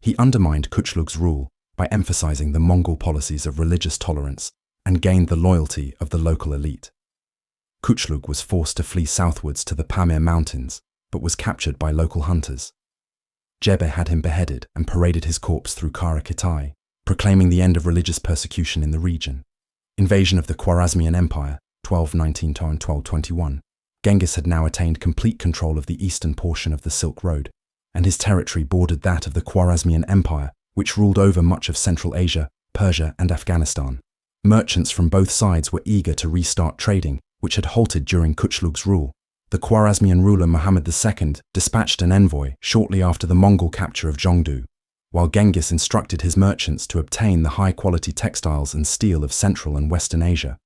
He undermined Kuchlug's rule by emphasizing the Mongol policies of religious tolerance and gained the loyalty of the local elite. Kuchlug was forced to flee southwards to the Pamir Mountains, but was captured by local hunters. Jebe had him beheaded and paraded his corpse through Kara Kitai, proclaiming the end of religious persecution in the region. Invasion of the Khwarazmian Empire, 1219-1221. Genghis had now attained complete control of the eastern portion of the Silk Road, and his territory bordered that of the Khwarazmian Empire, which ruled over much of Central Asia, Persia, and Afghanistan. Merchants from both sides were eager to restart trading, which had halted during Kuchlug's rule. The Khwarazmian ruler Muhammad II dispatched an envoy shortly after the Mongol capture of Zhongdu, while Genghis instructed his merchants to obtain the high-quality textiles and steel of Central and Western Asia.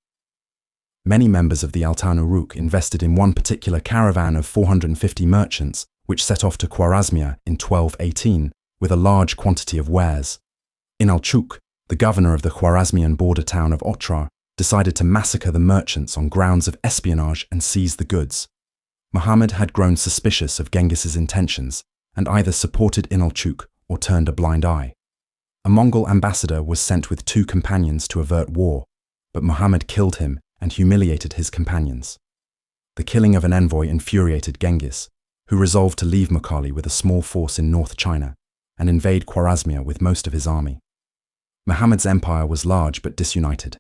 Many members of the Altan Uruk invested in one particular caravan of 450 merchants, which set off to Khwarazmia in 1218 with a large quantity of wares. Inalchuk, the governor of the Khwarazmian border town of Otrar, decided to massacre the merchants on grounds of espionage and seize the goods. Muhammad had grown suspicious of Genghis's intentions and either supported Inalchuk or turned a blind eye. A Mongol ambassador was sent with 2 companions to avert war, but Muhammad killed him and humiliated his companions. The killing of an envoy infuriated Genghis, who resolved to leave Mukhali with a small force in North China and invade Khwarazmia with most of his army. Muhammad's empire was large but disunited.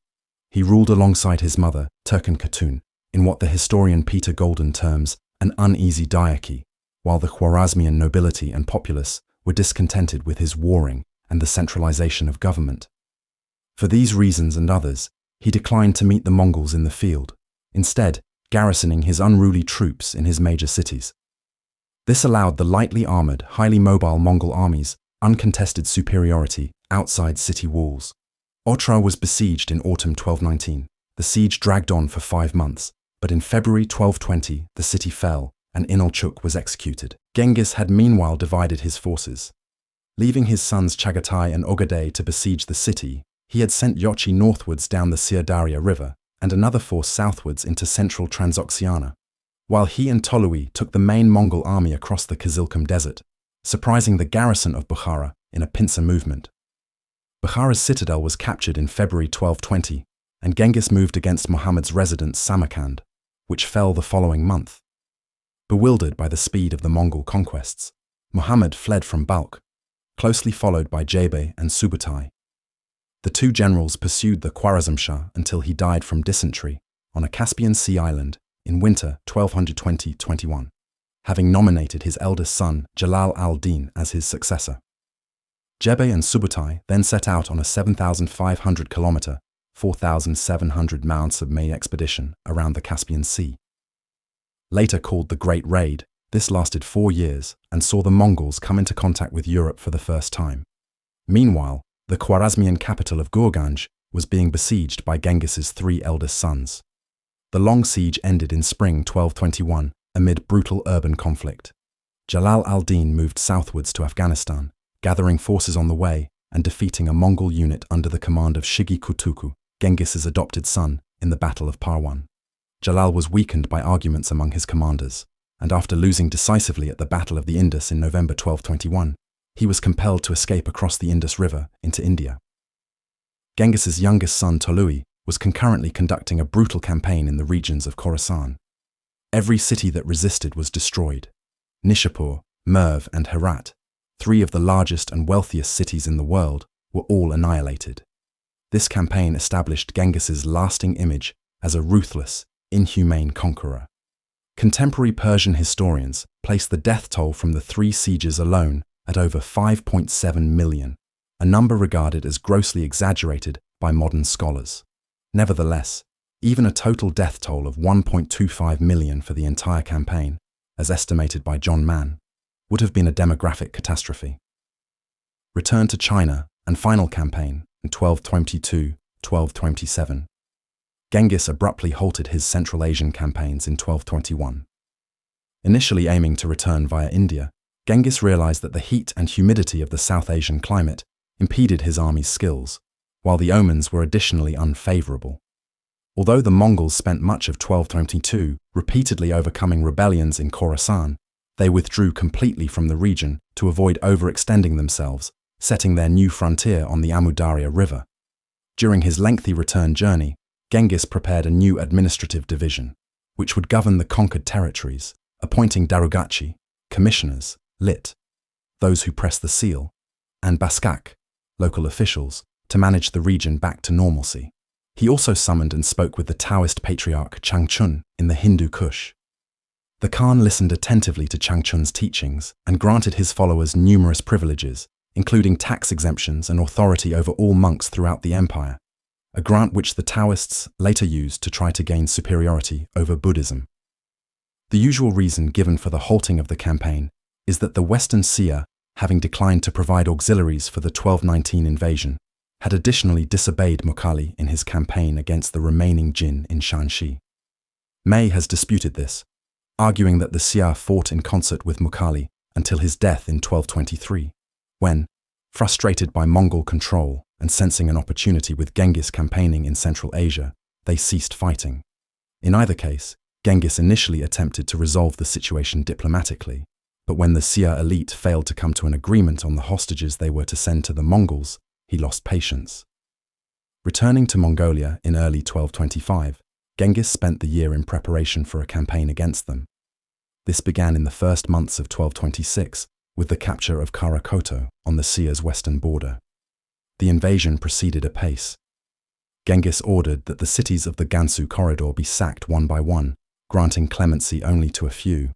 He ruled alongside his mother, Turkan Khatun, in what the historian Peter Golden terms an uneasy diarchy, while the Khwarazmian nobility and populace were discontented with his warring and the centralization of government. For these reasons and others, he declined to meet the Mongols in the field, instead garrisoning his unruly troops in his major cities. This allowed the lightly armored, highly mobile Mongol armies uncontested superiority outside city walls. Otrar was besieged in autumn 1219. The siege dragged on for 5 months, but in February 1220 the city fell and Inalchuk was executed. Genghis had meanwhile divided his forces. Leaving his sons Chagatai and Ogadei to besiege the city, he had sent Yochi northwards down the Syr-Darya River and another force southwards into central Transoxiana, while he and Tolui took the main Mongol army across the Kizilkum Desert, surprising the garrison of Bukhara in a pincer movement. Bukhara's citadel was captured in February 1220, and Genghis moved against Muhammad's residence Samarkand, which fell the following month. Bewildered by the speed of the Mongol conquests, Muhammad fled from Balkh, closely followed by Jebe and Subutai. The two generals pursued the Khwarazm until he died from dysentery on a Caspian Sea island in winter 1220-21, having nominated his eldest son Jalal al-Din as his successor. Jebe and Subutai then set out on a 7,500-kilometer, 4,700 mounds of May expedition around the Caspian Sea. Later called the Great Raid, this lasted 4 years and saw the Mongols come into contact with Europe for the first time. Meanwhile, the Khwarazmian capital of Gurganj was being besieged by Genghis's 3 eldest sons. The long siege ended in spring 1221 amid brutal urban conflict. Jalal al-Din moved southwards to Afghanistan, gathering forces on the way and defeating a Mongol unit under the command of Shigi Kutuku, Genghis's adopted son, in the Battle of Parwan. Jalal was weakened by arguments among his commanders, and after losing decisively at the Battle of the Indus in November 1221, he was compelled to escape across the Indus River into India. Genghis's youngest son Tolui was concurrently conducting a brutal campaign in the regions of Khorasan. Every city that resisted was destroyed. Nishapur, Merv, and Herat, 3 of the largest and wealthiest cities in the world, were all annihilated. This campaign established Genghis's lasting image as a ruthless, inhumane conqueror. Contemporary Persian historians place the death toll from the 3 sieges alone at over 5.7 million, a number regarded as grossly exaggerated by modern scholars. Nevertheless, even a total death toll of 1.25 million for the entire campaign, as estimated by John Mann, would have been a demographic catastrophe. Return to China and final campaign in 1222-1227. Genghis abruptly halted his Central Asian campaigns in 1221. Initially aiming to return via India, Genghis realized that the heat and humidity of the South Asian climate impeded his army's skills, while the omens were additionally unfavorable. Although the Mongols spent much of 1222 repeatedly overcoming rebellions in Khorasan, they withdrew completely from the region to avoid overextending themselves, setting their new frontier on the Amu Darya River. During his lengthy return journey, Genghis prepared a new administrative division, which would govern the conquered territories, appointing darugachi, commissioners, lit, those who press the seal, and baskak, local officials, to manage the region back to normalcy. He also summoned and spoke with the Taoist patriarch Changchun in the Hindu Kush. The Khan listened attentively to Changchun's teachings and granted his followers numerous privileges, including tax exemptions and authority over all monks throughout the empire, a grant which the Taoists later used to try to gain superiority over Buddhism. The usual reason given for the halting of the campaign is that the Western Sia, having declined to provide auxiliaries for the 1219 invasion, had additionally disobeyed Mukhali in his campaign against the remaining Jin in Shanxi. May has disputed this, arguing that the Sia fought in concert with Mukhali until his death in 1223, when, frustrated by Mongol control and sensing an opportunity with Genghis campaigning in Central Asia, they ceased fighting. In either case, Genghis initially attempted to resolve the situation diplomatically, but when the Sia elite failed to come to an agreement on the hostages they were to send to the Mongols, he lost patience. Returning to Mongolia in early 1225, Genghis spent the year in preparation for a campaign against them. This began in the first months of 1226 with the capture of Karakoto on the Sia's western border. The invasion proceeded apace. Genghis ordered that the cities of the Gansu corridor be sacked one by one, granting clemency only to a few.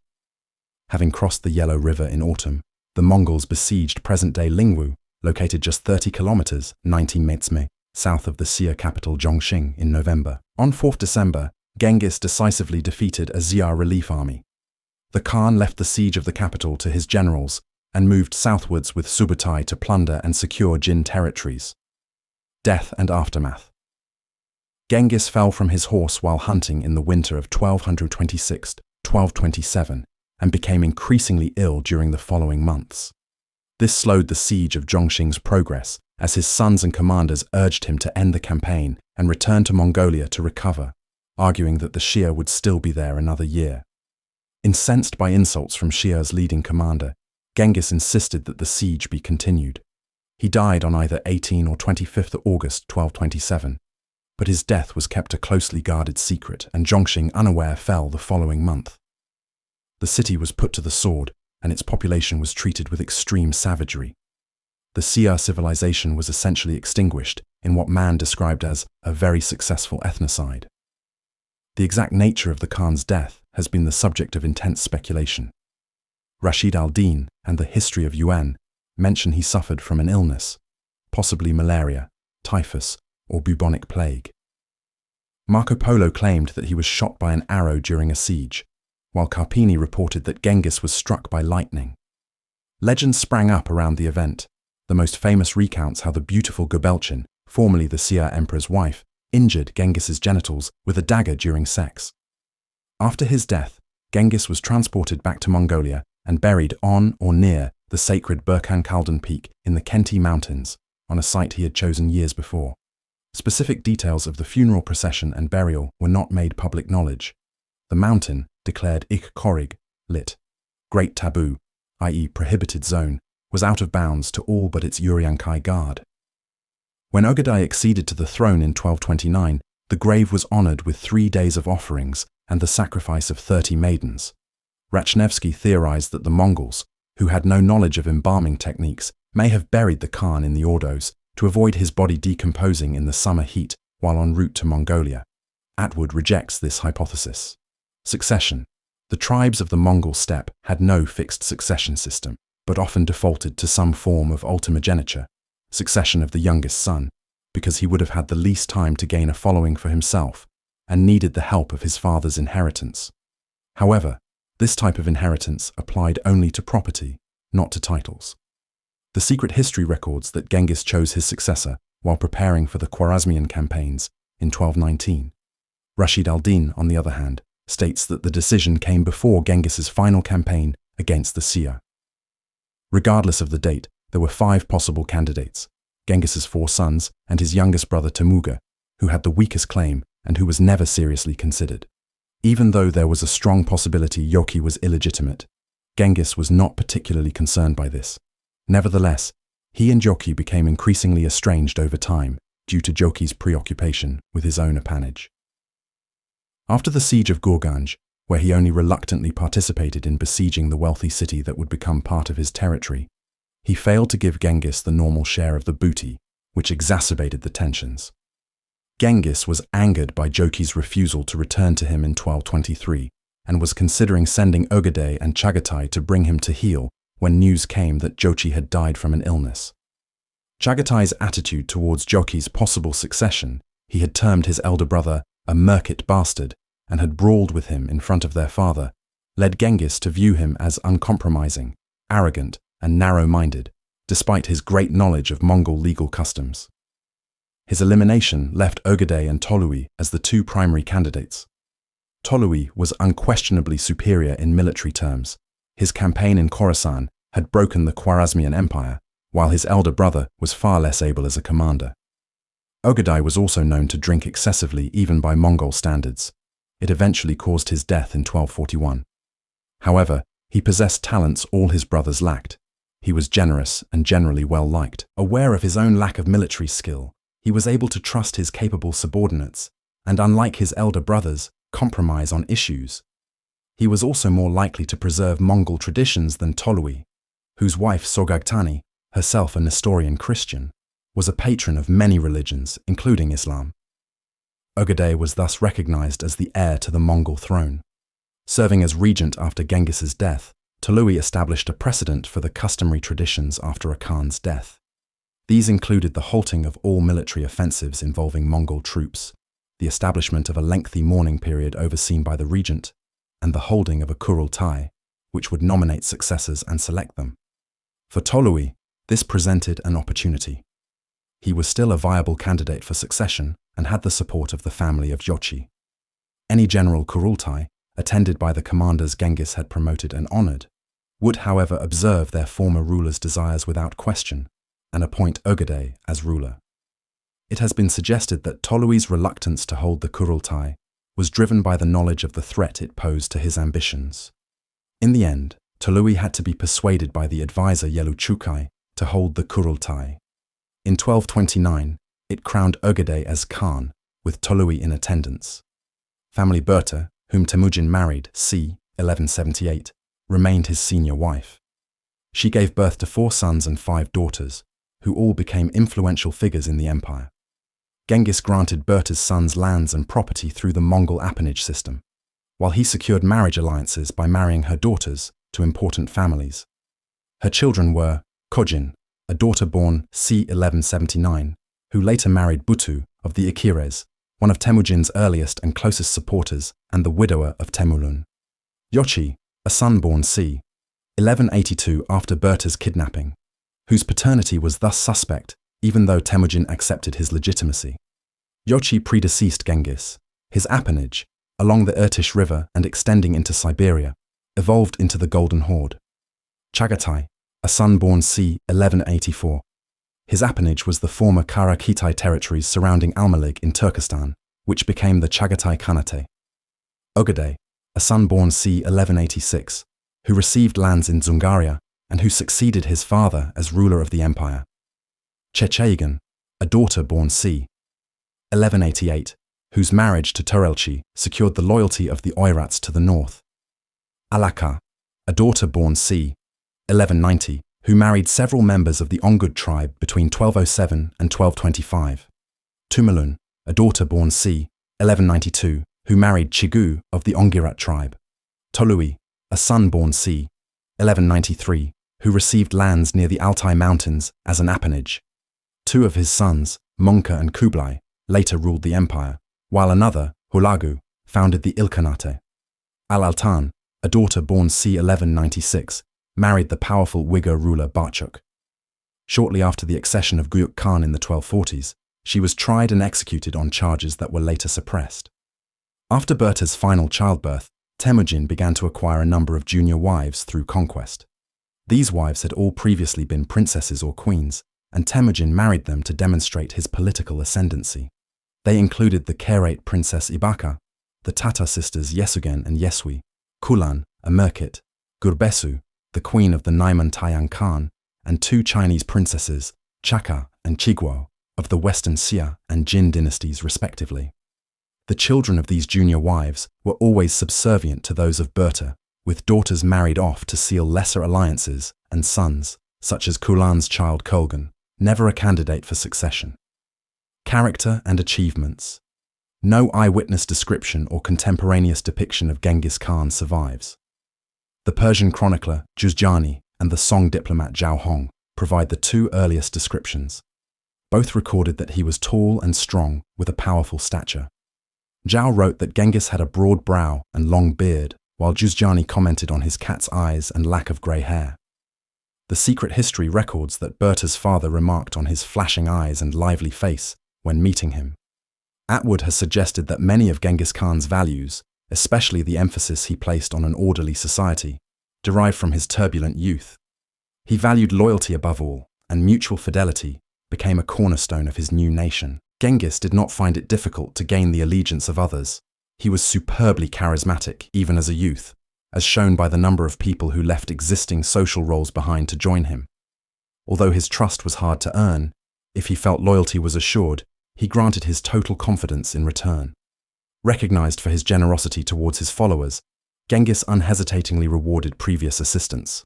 Having crossed the Yellow River in autumn, the Mongols besieged present-day Lingwu, located just 30 kilometers 90 metsme, south of the Sia capital Zhongxing in November. On 4th December, Genghis decisively defeated a Xia relief army. The Khan left the siege of the capital to his generals and moved southwards with Subutai to plunder and secure Jin territories. Death and aftermath. Genghis fell from his horse while hunting in the winter of 1226-1227 and became increasingly ill during the following months. This slowed the siege of Zhongxing's progress, as his sons and commanders urged him to end the campaign and return to Mongolia to recover, arguing that the Xia would still be there another year. Incensed by insults from Xia's leading commander, Genghis insisted that the siege be continued. He died on either 18 or 25th August 1227, but his death was kept a closely guarded secret, and Zhongxing, unaware, fell the following month. The city was put to the sword, and its population was treated with extreme savagery. The Xia civilization was essentially extinguished in what man described as a very successful ethnocide. The exact nature of the Khan's death has been the subject of intense speculation. Rashid al-Din and the History of Yuan mention he suffered from an illness, possibly malaria, typhus, or bubonic plague. Marco Polo claimed that he was shot by an arrow during a siege, while Carpini reported that Genghis was struck by lightning. Legends sprang up around the event. The most famous recounts how the beautiful Göbelchin, formerly the Xia emperor's wife, injured Genghis's genitals with a dagger during sex. After his death, Genghis was transported back to Mongolia and buried on or near the sacred Burkhan Khaldan peak in the Khenti Mountains, on a site he had chosen years before. Specific details of the funeral procession and burial were not made public knowledge. The mountain, declared Ik Korig, lit. Great Taboo, i.e. prohibited zone, was out of bounds to all but its Uryankai guard. When Ogadai acceded to the throne in 1229, the grave was honored with 3 days of offerings and the sacrifice of 30 maidens. Rachnevsky theorized that the Mongols, who had no knowledge of embalming techniques, may have buried the Khan in the Ordos to avoid his body decomposing in the summer heat while en route to Mongolia. Atwood rejects this hypothesis. Succession. The tribes of the Mongol steppe had no fixed succession system, but often defaulted to some form of ultimogeniture, succession of the youngest son, because he would have had the least time to gain a following for himself and needed the help of his father's inheritance. However, this type of inheritance applied only to property, not to titles. The secret history records that Genghis chose his successor while preparing for the Khwarazmian campaigns in 1219. Rashid al-Din, on the other hand, states that the decision came before Genghis's final campaign against the Xia. Regardless of the date, there were 5 possible candidates: Genghis's 4 sons and his youngest brother Temüjin, who had the weakest claim and who was never seriously considered. Even though there was a strong possibility Yoki was illegitimate, Genghis was not particularly concerned by this. Nevertheless, he and Joki became increasingly estranged over time due to Joki's preoccupation with his own appanage. After the siege of Gurganj, where he only reluctantly participated in besieging the wealthy city that would become part of his territory, he failed to give Genghis the normal share of the booty, which exacerbated the tensions. Genghis was angered by Joki's refusal to return to him in 1223 and was considering sending Ogadai and Chagatai to bring him to heel when news came that Jochi had died from an illness. Chagatai's attitude towards Joki's possible succession, he had termed his elder brother a merkit bastard and had brawled with him in front of their father, led Genghis to view him as uncompromising, arrogant, and narrow-minded, despite his great knowledge of Mongol legal customs. His elimination left Ogadai and Tolui as the 2 primary candidates. Tolui was unquestionably superior in military terms. His campaign in Khorasan had broken the Khwarazmian Empire, while his elder brother was far less able as a commander. Ogadai was also known to drink excessively even by Mongol standards. It eventually caused his death in 1241. However, he possessed talents all his brothers lacked. He was generous and generally well-liked. Aware of his own lack of military skill, he was able to trust his capable subordinates, and unlike his elder brothers, compromise on issues. He was also more likely to preserve Mongol traditions than Tolui. whose wife Sorghaghtani, herself a Nestorian Christian, was a patron of many religions, including Islam. Ögedei was thus recognized as the heir to the Mongol throne. Serving as regent after Genghis's death, Tolui established a precedent for the customary traditions after a Khan's death. These included the halting of all military offensives involving Mongol troops, the establishment of a lengthy mourning period overseen by the regent, and the holding of a Kurultai, which would nominate successors and select them. For Tolui, this presented an opportunity. He was still a viable candidate for succession and had the support of the family of Jochi. Any general Kurultai, attended by the commanders Genghis had promoted and honored, would however observe their former ruler's desires without question and appoint Ögedei as ruler. It has been suggested that Tolui's reluctance to hold the Kurultai was driven by the knowledge of the threat it posed to his ambitions. In the end, Tolui had to be persuaded by the advisor Yeluchukai to hold the Kurultai. In 1229, it crowned Ögedei as Khan, with Tolui in attendance. Family Berta, whom Temüjin married c. 1178, remained his senior wife. She gave birth to 4 sons and 5 daughters, who all became influential figures in the empire. Genghis granted Berta's sons lands and property through the Mongol appanage system, while he secured marriage alliances by marrying her daughters to important families. Her children were Khojin, a daughter born c. 1179, who later married Butu of the Ikires, one of Temujin's earliest and closest supporters and the widower of Temüjin. Jochi, a son born c. 1182 after Berta's kidnapping, whose paternity was thus suspect even though Temüjin accepted his legitimacy. Jochi predeceased Genghis. His appanage, along the Irtysh River and extending into Siberia, evolved into the Golden Horde. Chagatai, a son born c. 1184. His appanage was the former Kara-Khitai territories surrounding Almalig in Turkestan, which became the Chagatai Khanate. Ögedei, a son born c. 1186, who received lands in Dzungaria and who succeeded his father as ruler of the empire. Chechaigan, a daughter born c. 1188, whose marriage to Turelchi secured the loyalty of the Oirats to the north. Alaka, a daughter born c. 1190, who married several members of the Ongud tribe between 1207 and 1225. Tumulun, a daughter born c. 1192, who married Chigu of the Ongirat tribe. Tolui, a son born c. 1193, who received lands near the Altai Mountains as an appanage. 2 of his sons, Monka and Kublai, later ruled the empire, while another, Hulagu, founded the Ilkhanate. Al-Altan, a daughter born c. 1196, married the powerful Uyghur ruler Barchuk. Shortly after the accession of Guyuk Khan in the 1240s, she was tried and executed on charges that were later suppressed. After Berta's final childbirth, Temüjin began to acquire a number of junior wives through conquest. These wives had all previously been princesses or queens, and Temüjin married them to demonstrate his political ascendancy. They included the Kherate princess Ibaka, the Tatar sisters Yesugen and Yeswi, Kulan, a Merkit, Gurbesu, the queen of the Naiman Tayang Khan, and 2 Chinese princesses, Chaka and Chiguo, of the Western Xia and Jin dynasties respectively. The children of these junior wives were always subservient to those of Berta, with daughters married off to seal lesser alliances, and sons, such as Kulan's child Kolgan, never a candidate for succession. Character and achievements. No eyewitness description or contemporaneous depiction of Genghis Khan survives. The Persian chronicler Juzjani and the Song diplomat Zhao Hong provide the 2 earliest descriptions. Both recorded that he was tall and strong with a powerful stature. Zhao wrote that Genghis had a broad brow and long beard, while Juzjani commented on his cat's eyes and lack of grey hair. The secret history records that Berta's father remarked on his flashing eyes and lively face when meeting him. Atwood has suggested that many of Genghis Khan's values, especially the emphasis he placed on an orderly society, derived from his turbulent youth. He valued loyalty above all, and mutual fidelity became a cornerstone of his new nation. Genghis did not find it difficult to gain the allegiance of others. He was superbly charismatic even as a youth, as shown by the number of people who left existing social roles behind to join him. Although his trust was hard to earn, if he felt loyalty was assured, he granted his total confidence in return. Recognized for his generosity towards his followers, Genghis unhesitatingly rewarded previous assistants.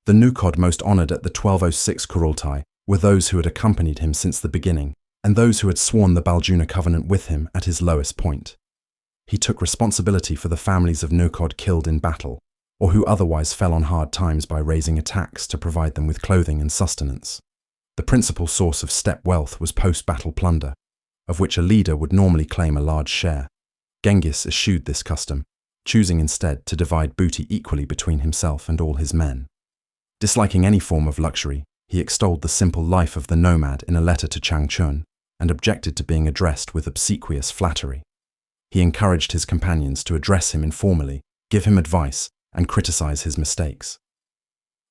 The Nukod most honored at the 1206 Kurultai were those who had accompanied him since the beginning, and those who had sworn the Baljuna covenant with him at his lowest point. He took responsibility for the families of Nukod killed in battle, or who otherwise fell on hard times by raising a tax to provide them with clothing and sustenance. The principal source of steppe wealth was post-battle plunder, of which a leader would normally claim a large share. Genghis eschewed this custom, choosing instead to divide booty equally between himself and all his men. Disliking any form of luxury, he extolled the simple life of the nomad in a letter to Changchun and objected to being addressed with obsequious flattery. He encouraged his companions to address him informally, give him advice, and criticize his mistakes.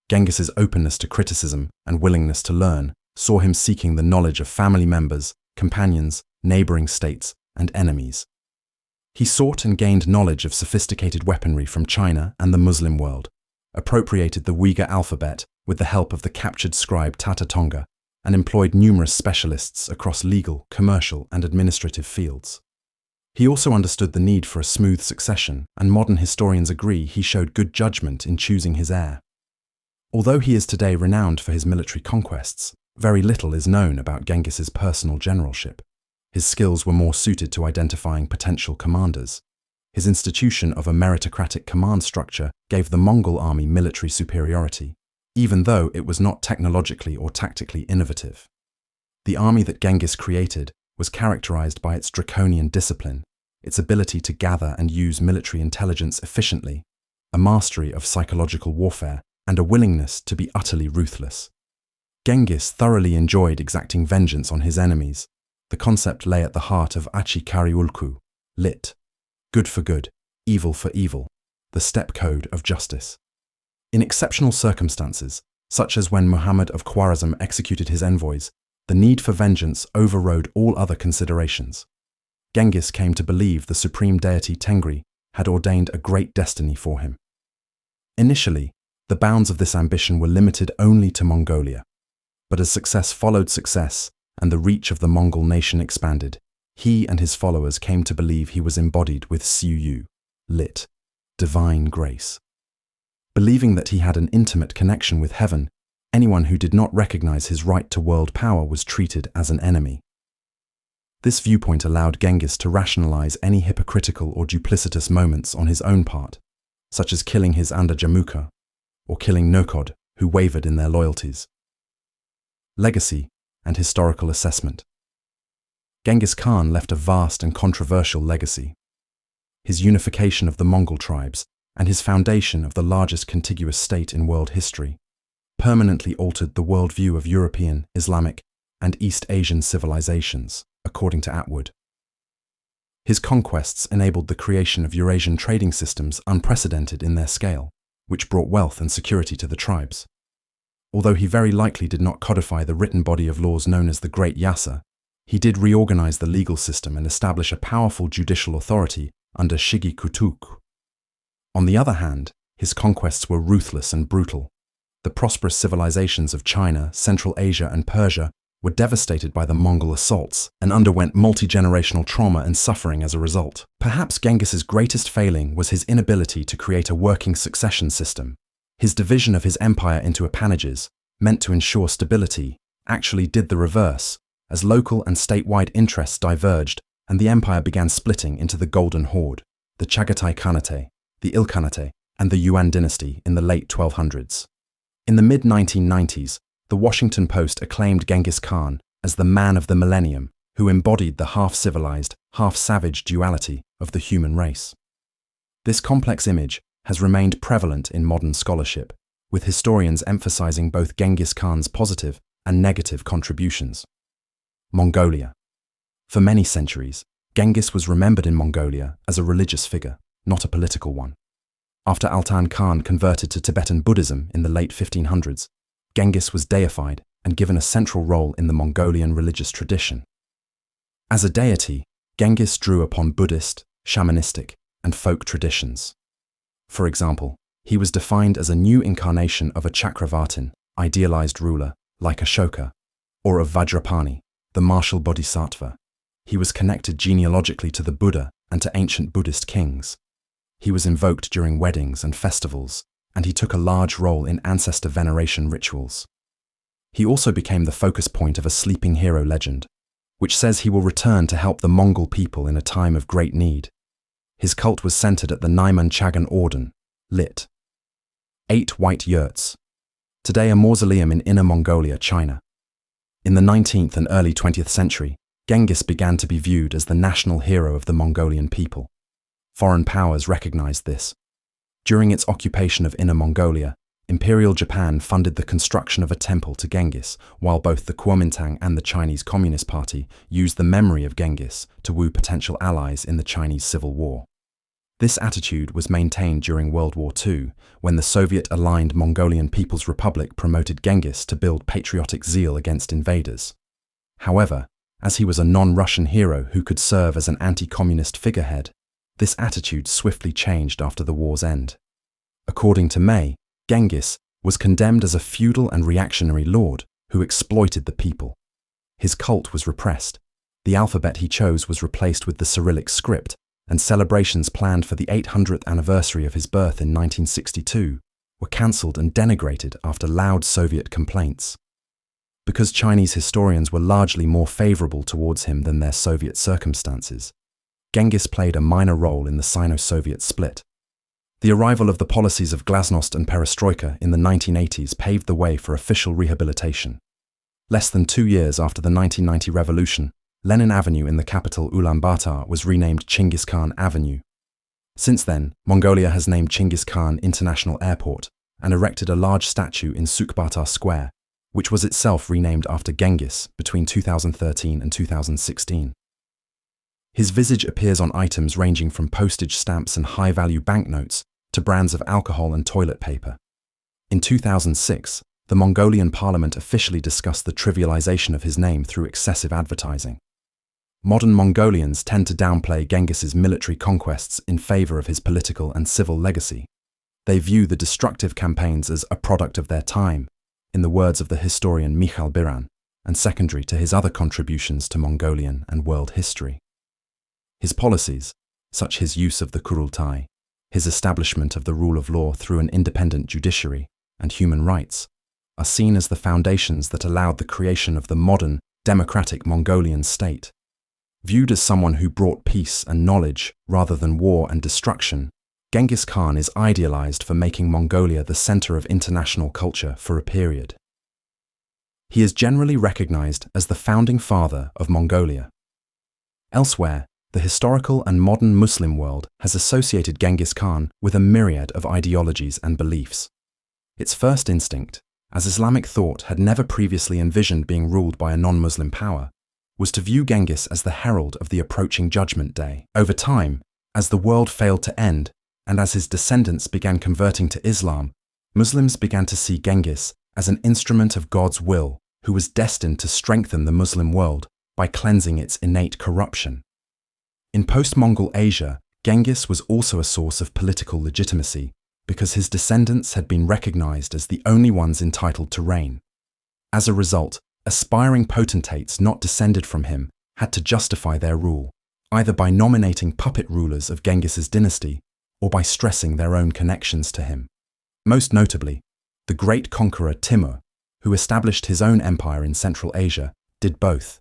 Genghis's openness to criticism and willingness to learn saw him seeking the knowledge of family members, companions, neighboring states, and enemies. He sought and gained knowledge of sophisticated weaponry from China and the Muslim world, appropriated the Uyghur alphabet with the help of the captured scribe Tata Tonga, and employed numerous specialists across legal, commercial, and administrative fields. He also understood the need for a smooth succession, and modern historians agree he showed good judgment in choosing his heir. Although he is today renowned for his military conquests, very little is known about Genghis's personal generalship. His skills were more suited to identifying potential commanders. His institution of a meritocratic command structure gave the Mongol army military superiority, even though it was not technologically or tactically innovative. The army that Genghis created was characterized by its draconian discipline, its ability to gather and use military intelligence efficiently, a mastery of psychological warfare, and a willingness to be utterly ruthless. Genghis thoroughly enjoyed exacting vengeance on his enemies. The concept lay at the heart of Achi Kariulku, lit. Good for good, evil for evil, the steppe code of justice. In exceptional circumstances, such as when Muhammad of Khwarazm executed his envoys, the need for vengeance overrode all other considerations. Genghis came to believe the supreme deity Tengri had ordained a great destiny for him. Initially, the bounds of this ambition were limited only to Mongolia. But as success followed success and the reach of the Mongol nation expanded, he and his followers came to believe he was embodied with Siyu, lit. Divine grace. Believing that he had an intimate connection with heaven, anyone who did not recognize his right to world power was treated as an enemy. This viewpoint allowed Genghis to rationalize any hypocritical or duplicitous moments on his own part, such as killing his Jamuka or killing Nokod, who wavered in their loyalties. Legacy and historical assessment. Genghis Khan left a vast and controversial legacy. His unification of the Mongol tribes and his foundation of the largest contiguous state in world history permanently altered the worldview of European, Islamic, and East Asian civilizations, according to Atwood. His conquests enabled the creation of Eurasian trading systems unprecedented in their scale, which brought wealth and security to the tribes. Although he very likely did not codify the written body of laws known as the Great Yasa, he did reorganize the legal system and establish a powerful judicial authority under Shigi Kutuk. On the other hand, his conquests were ruthless and brutal. The prosperous civilizations of China, Central Asia, and Persia were devastated by the Mongol assaults and underwent multi-generational trauma and suffering as a result. Perhaps Genghis's greatest failing was his inability to create a working succession system. His division of his empire into appanages, meant to ensure stability, actually did the reverse, as local and statewide interests diverged and the empire began splitting into the Golden Horde, the Chagatai Khanate, the Ilkhanate, and the Yuan dynasty in the late 1200s. In the mid-1990s, the Washington Post acclaimed Genghis Khan as the man of the millennium who embodied the half-civilized, half-savage duality of the human race. This complex image has remained prevalent in modern scholarship, with historians emphasizing both Genghis Khan's positive and negative contributions. Mongolia. For many centuries, Genghis was remembered in Mongolia as a religious figure, not a political one. After Altan Khan converted to Tibetan Buddhism in the late 1500s, Genghis was deified and given a central role in the Mongolian religious tradition. As a deity, Genghis drew upon Buddhist, shamanistic, and folk traditions. For example, he was defined as a new incarnation of a Chakravartin, idealized ruler, like Ashoka, or of Vajrapani, the martial bodhisattva. He was connected genealogically to the Buddha and to ancient Buddhist kings. He was invoked during weddings and festivals, and he took a large role in ancestor veneration rituals. He also became the focus point of a sleeping hero legend, which says he will return to help the Mongol people in a time of great need. His cult was centered at the Naiman Orden, lit. 8 White Yurts, today a mausoleum in Inner Mongolia, China. In the 19th and early 20th century, Genghis began to be viewed as the national hero of the Mongolian people. Foreign powers recognized this. During its occupation of Inner Mongolia, Imperial Japan funded the construction of a temple to Genghis, while both the Kuomintang and the Chinese Communist Party used the memory of Genghis to woo potential allies in the Chinese Civil War. This attitude was maintained during World War II, when the Soviet-aligned Mongolian People's Republic promoted Genghis to build patriotic zeal against invaders. However, as he was a non-Russian hero who could serve as an anti-communist figurehead, this attitude swiftly changed after the war's end. According to May, Genghis was condemned as a feudal and reactionary lord who exploited the people. His cult was repressed. The alphabet he chose was replaced with the Cyrillic script, and celebrations planned for the 800th anniversary of his birth in 1962 were cancelled and denigrated after loud Soviet complaints. Because Chinese historians were largely more favorable towards him than their Soviet circumstances, Genghis played a minor role in the Sino-Soviet split. The arrival of the policies of glasnost and perestroika in the 1980s paved the way for official rehabilitation. Less than 2 years after the 1990 revolution, Lenin Avenue in the capital Ulaanbaatar was renamed Chinggis Khan Avenue. Since then, Mongolia has named Chinggis Khan International Airport and erected a large statue in Sukbatar Square, which was itself renamed after Genghis between 2013 and 2016. His visage appears on items ranging from postage stamps and high-value banknotes to brands of alcohol and toilet paper. In 2006, the Mongolian parliament officially discussed the trivialization of his name through excessive advertising. Modern Mongolians tend to downplay Genghis's military conquests in favor of his political and civil legacy. They view the destructive campaigns as a product of their time, in the words of the historian Michal Biran, and secondary to his other contributions to Mongolian and world history. His policies, such his use of the Kurultai, his establishment of the rule of law through an independent judiciary, and human rights, are seen as the foundations that allowed the creation of the modern, democratic Mongolian state. Viewed as someone who brought peace and knowledge rather than war and destruction, Genghis Khan is idealized for making Mongolia the center of international culture for a period. He is generally recognized as the founding father of Mongolia. Elsewhere, the historical and modern Muslim world has associated Genghis Khan with a myriad of ideologies and beliefs. Its first instinct, as Islamic thought had never previously envisioned being ruled by a non-Muslim power, was to view Genghis as the herald of the approaching Judgment Day. Over time, as the world failed to end, and as his descendants began converting to Islam, Muslims began to see Genghis as an instrument of God's will who was destined to strengthen the Muslim world by cleansing its innate corruption. In post-Mongol Asia, Genghis was also a source of political legitimacy because his descendants had been recognized as the only ones entitled to reign. As a result, aspiring potentates not descended from him had to justify their rule, either by nominating puppet rulers of Genghis's dynasty or by stressing their own connections to him. Most notably, the great conqueror Timur, who established his own empire in Central Asia, did both.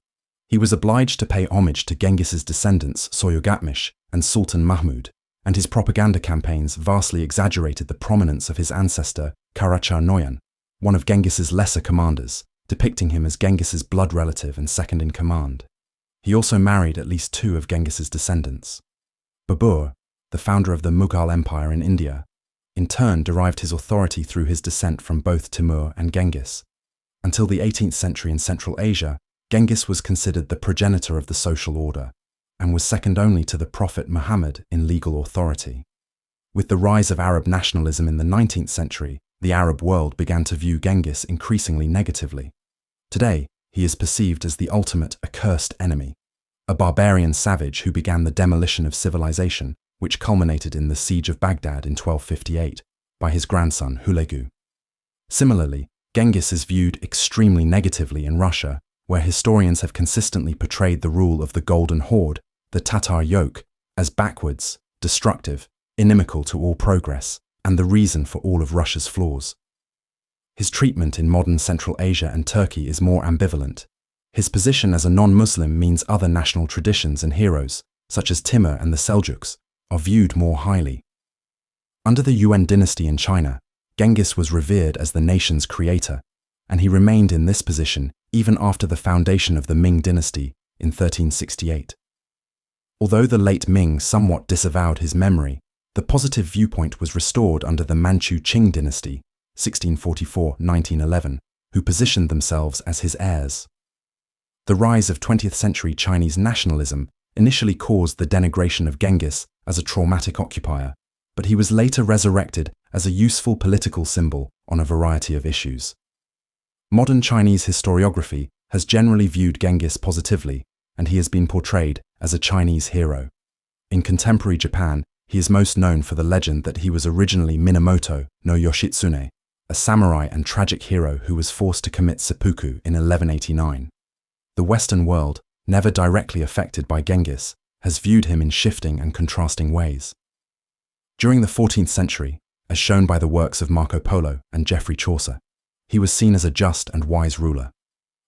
He was obliged to pay homage to Genghis's descendants Soyurgatmish and Sultan Mahmud, and his propaganda campaigns vastly exaggerated the prominence of his ancestor Karacha Noyan, one of Genghis's lesser commanders, depicting him as Genghis's blood relative and second in command. He also married at least 2 of Genghis's descendants. Babur, the founder of the Mughal Empire in India, in turn derived his authority through his descent from both Timur and Genghis. Until the 18th century in Central Asia, Genghis was considered the progenitor of the social order, and was second only to the Prophet Muhammad in legal authority. With the rise of Arab nationalism in the 19th century, the Arab world began to view Genghis increasingly negatively. Today, he is perceived as the ultimate accursed enemy, a barbarian savage who began the demolition of civilization, which culminated in the siege of Baghdad in 1258 by his grandson Hulegu. Similarly, Genghis is viewed extremely negatively in Russia, where historians have consistently portrayed the rule of the Golden Horde, the Tatar yoke, as backwards, destructive, inimical to all progress, and the reason for all of Russia's flaws. His treatment in modern Central Asia and Turkey is more ambivalent. His position as a non-Muslim means other national traditions and heroes, such as Timur and the Seljuks, are viewed more highly. Under the Yuan dynasty in China, Genghis was revered as the nation's creator, and he remained in this position even after the foundation of the Ming dynasty in 1368. Although the late Ming somewhat disavowed his memory, the positive viewpoint was restored under the Manchu Qing dynasty, 1644–1911, who positioned themselves as his heirs. The rise of 20th century Chinese nationalism initially caused the denigration of Genghis as a traumatic occupier, but he was later resurrected as a useful political symbol on a variety of issues. Modern Chinese historiography has generally viewed Genghis positively, and he has been portrayed as a Chinese hero. In contemporary Japan, he is most known for the legend that he was originally Minamoto no Yoshitsune, a samurai and tragic hero who was forced to commit seppuku in 1189. The Western world, never directly affected by Genghis, has viewed him in shifting and contrasting ways. During the 14th century, as shown by the works of Marco Polo and Geoffrey Chaucer, he was seen as a just and wise ruler.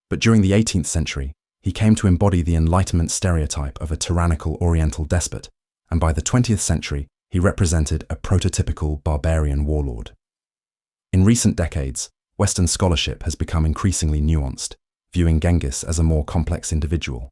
But during the 18th century, he came to embody the Enlightenment stereotype of a tyrannical Oriental despot, and by the 20th century, he represented a prototypical barbarian warlord. In recent decades, Western scholarship has become increasingly nuanced, viewing Genghis as a more complex individual.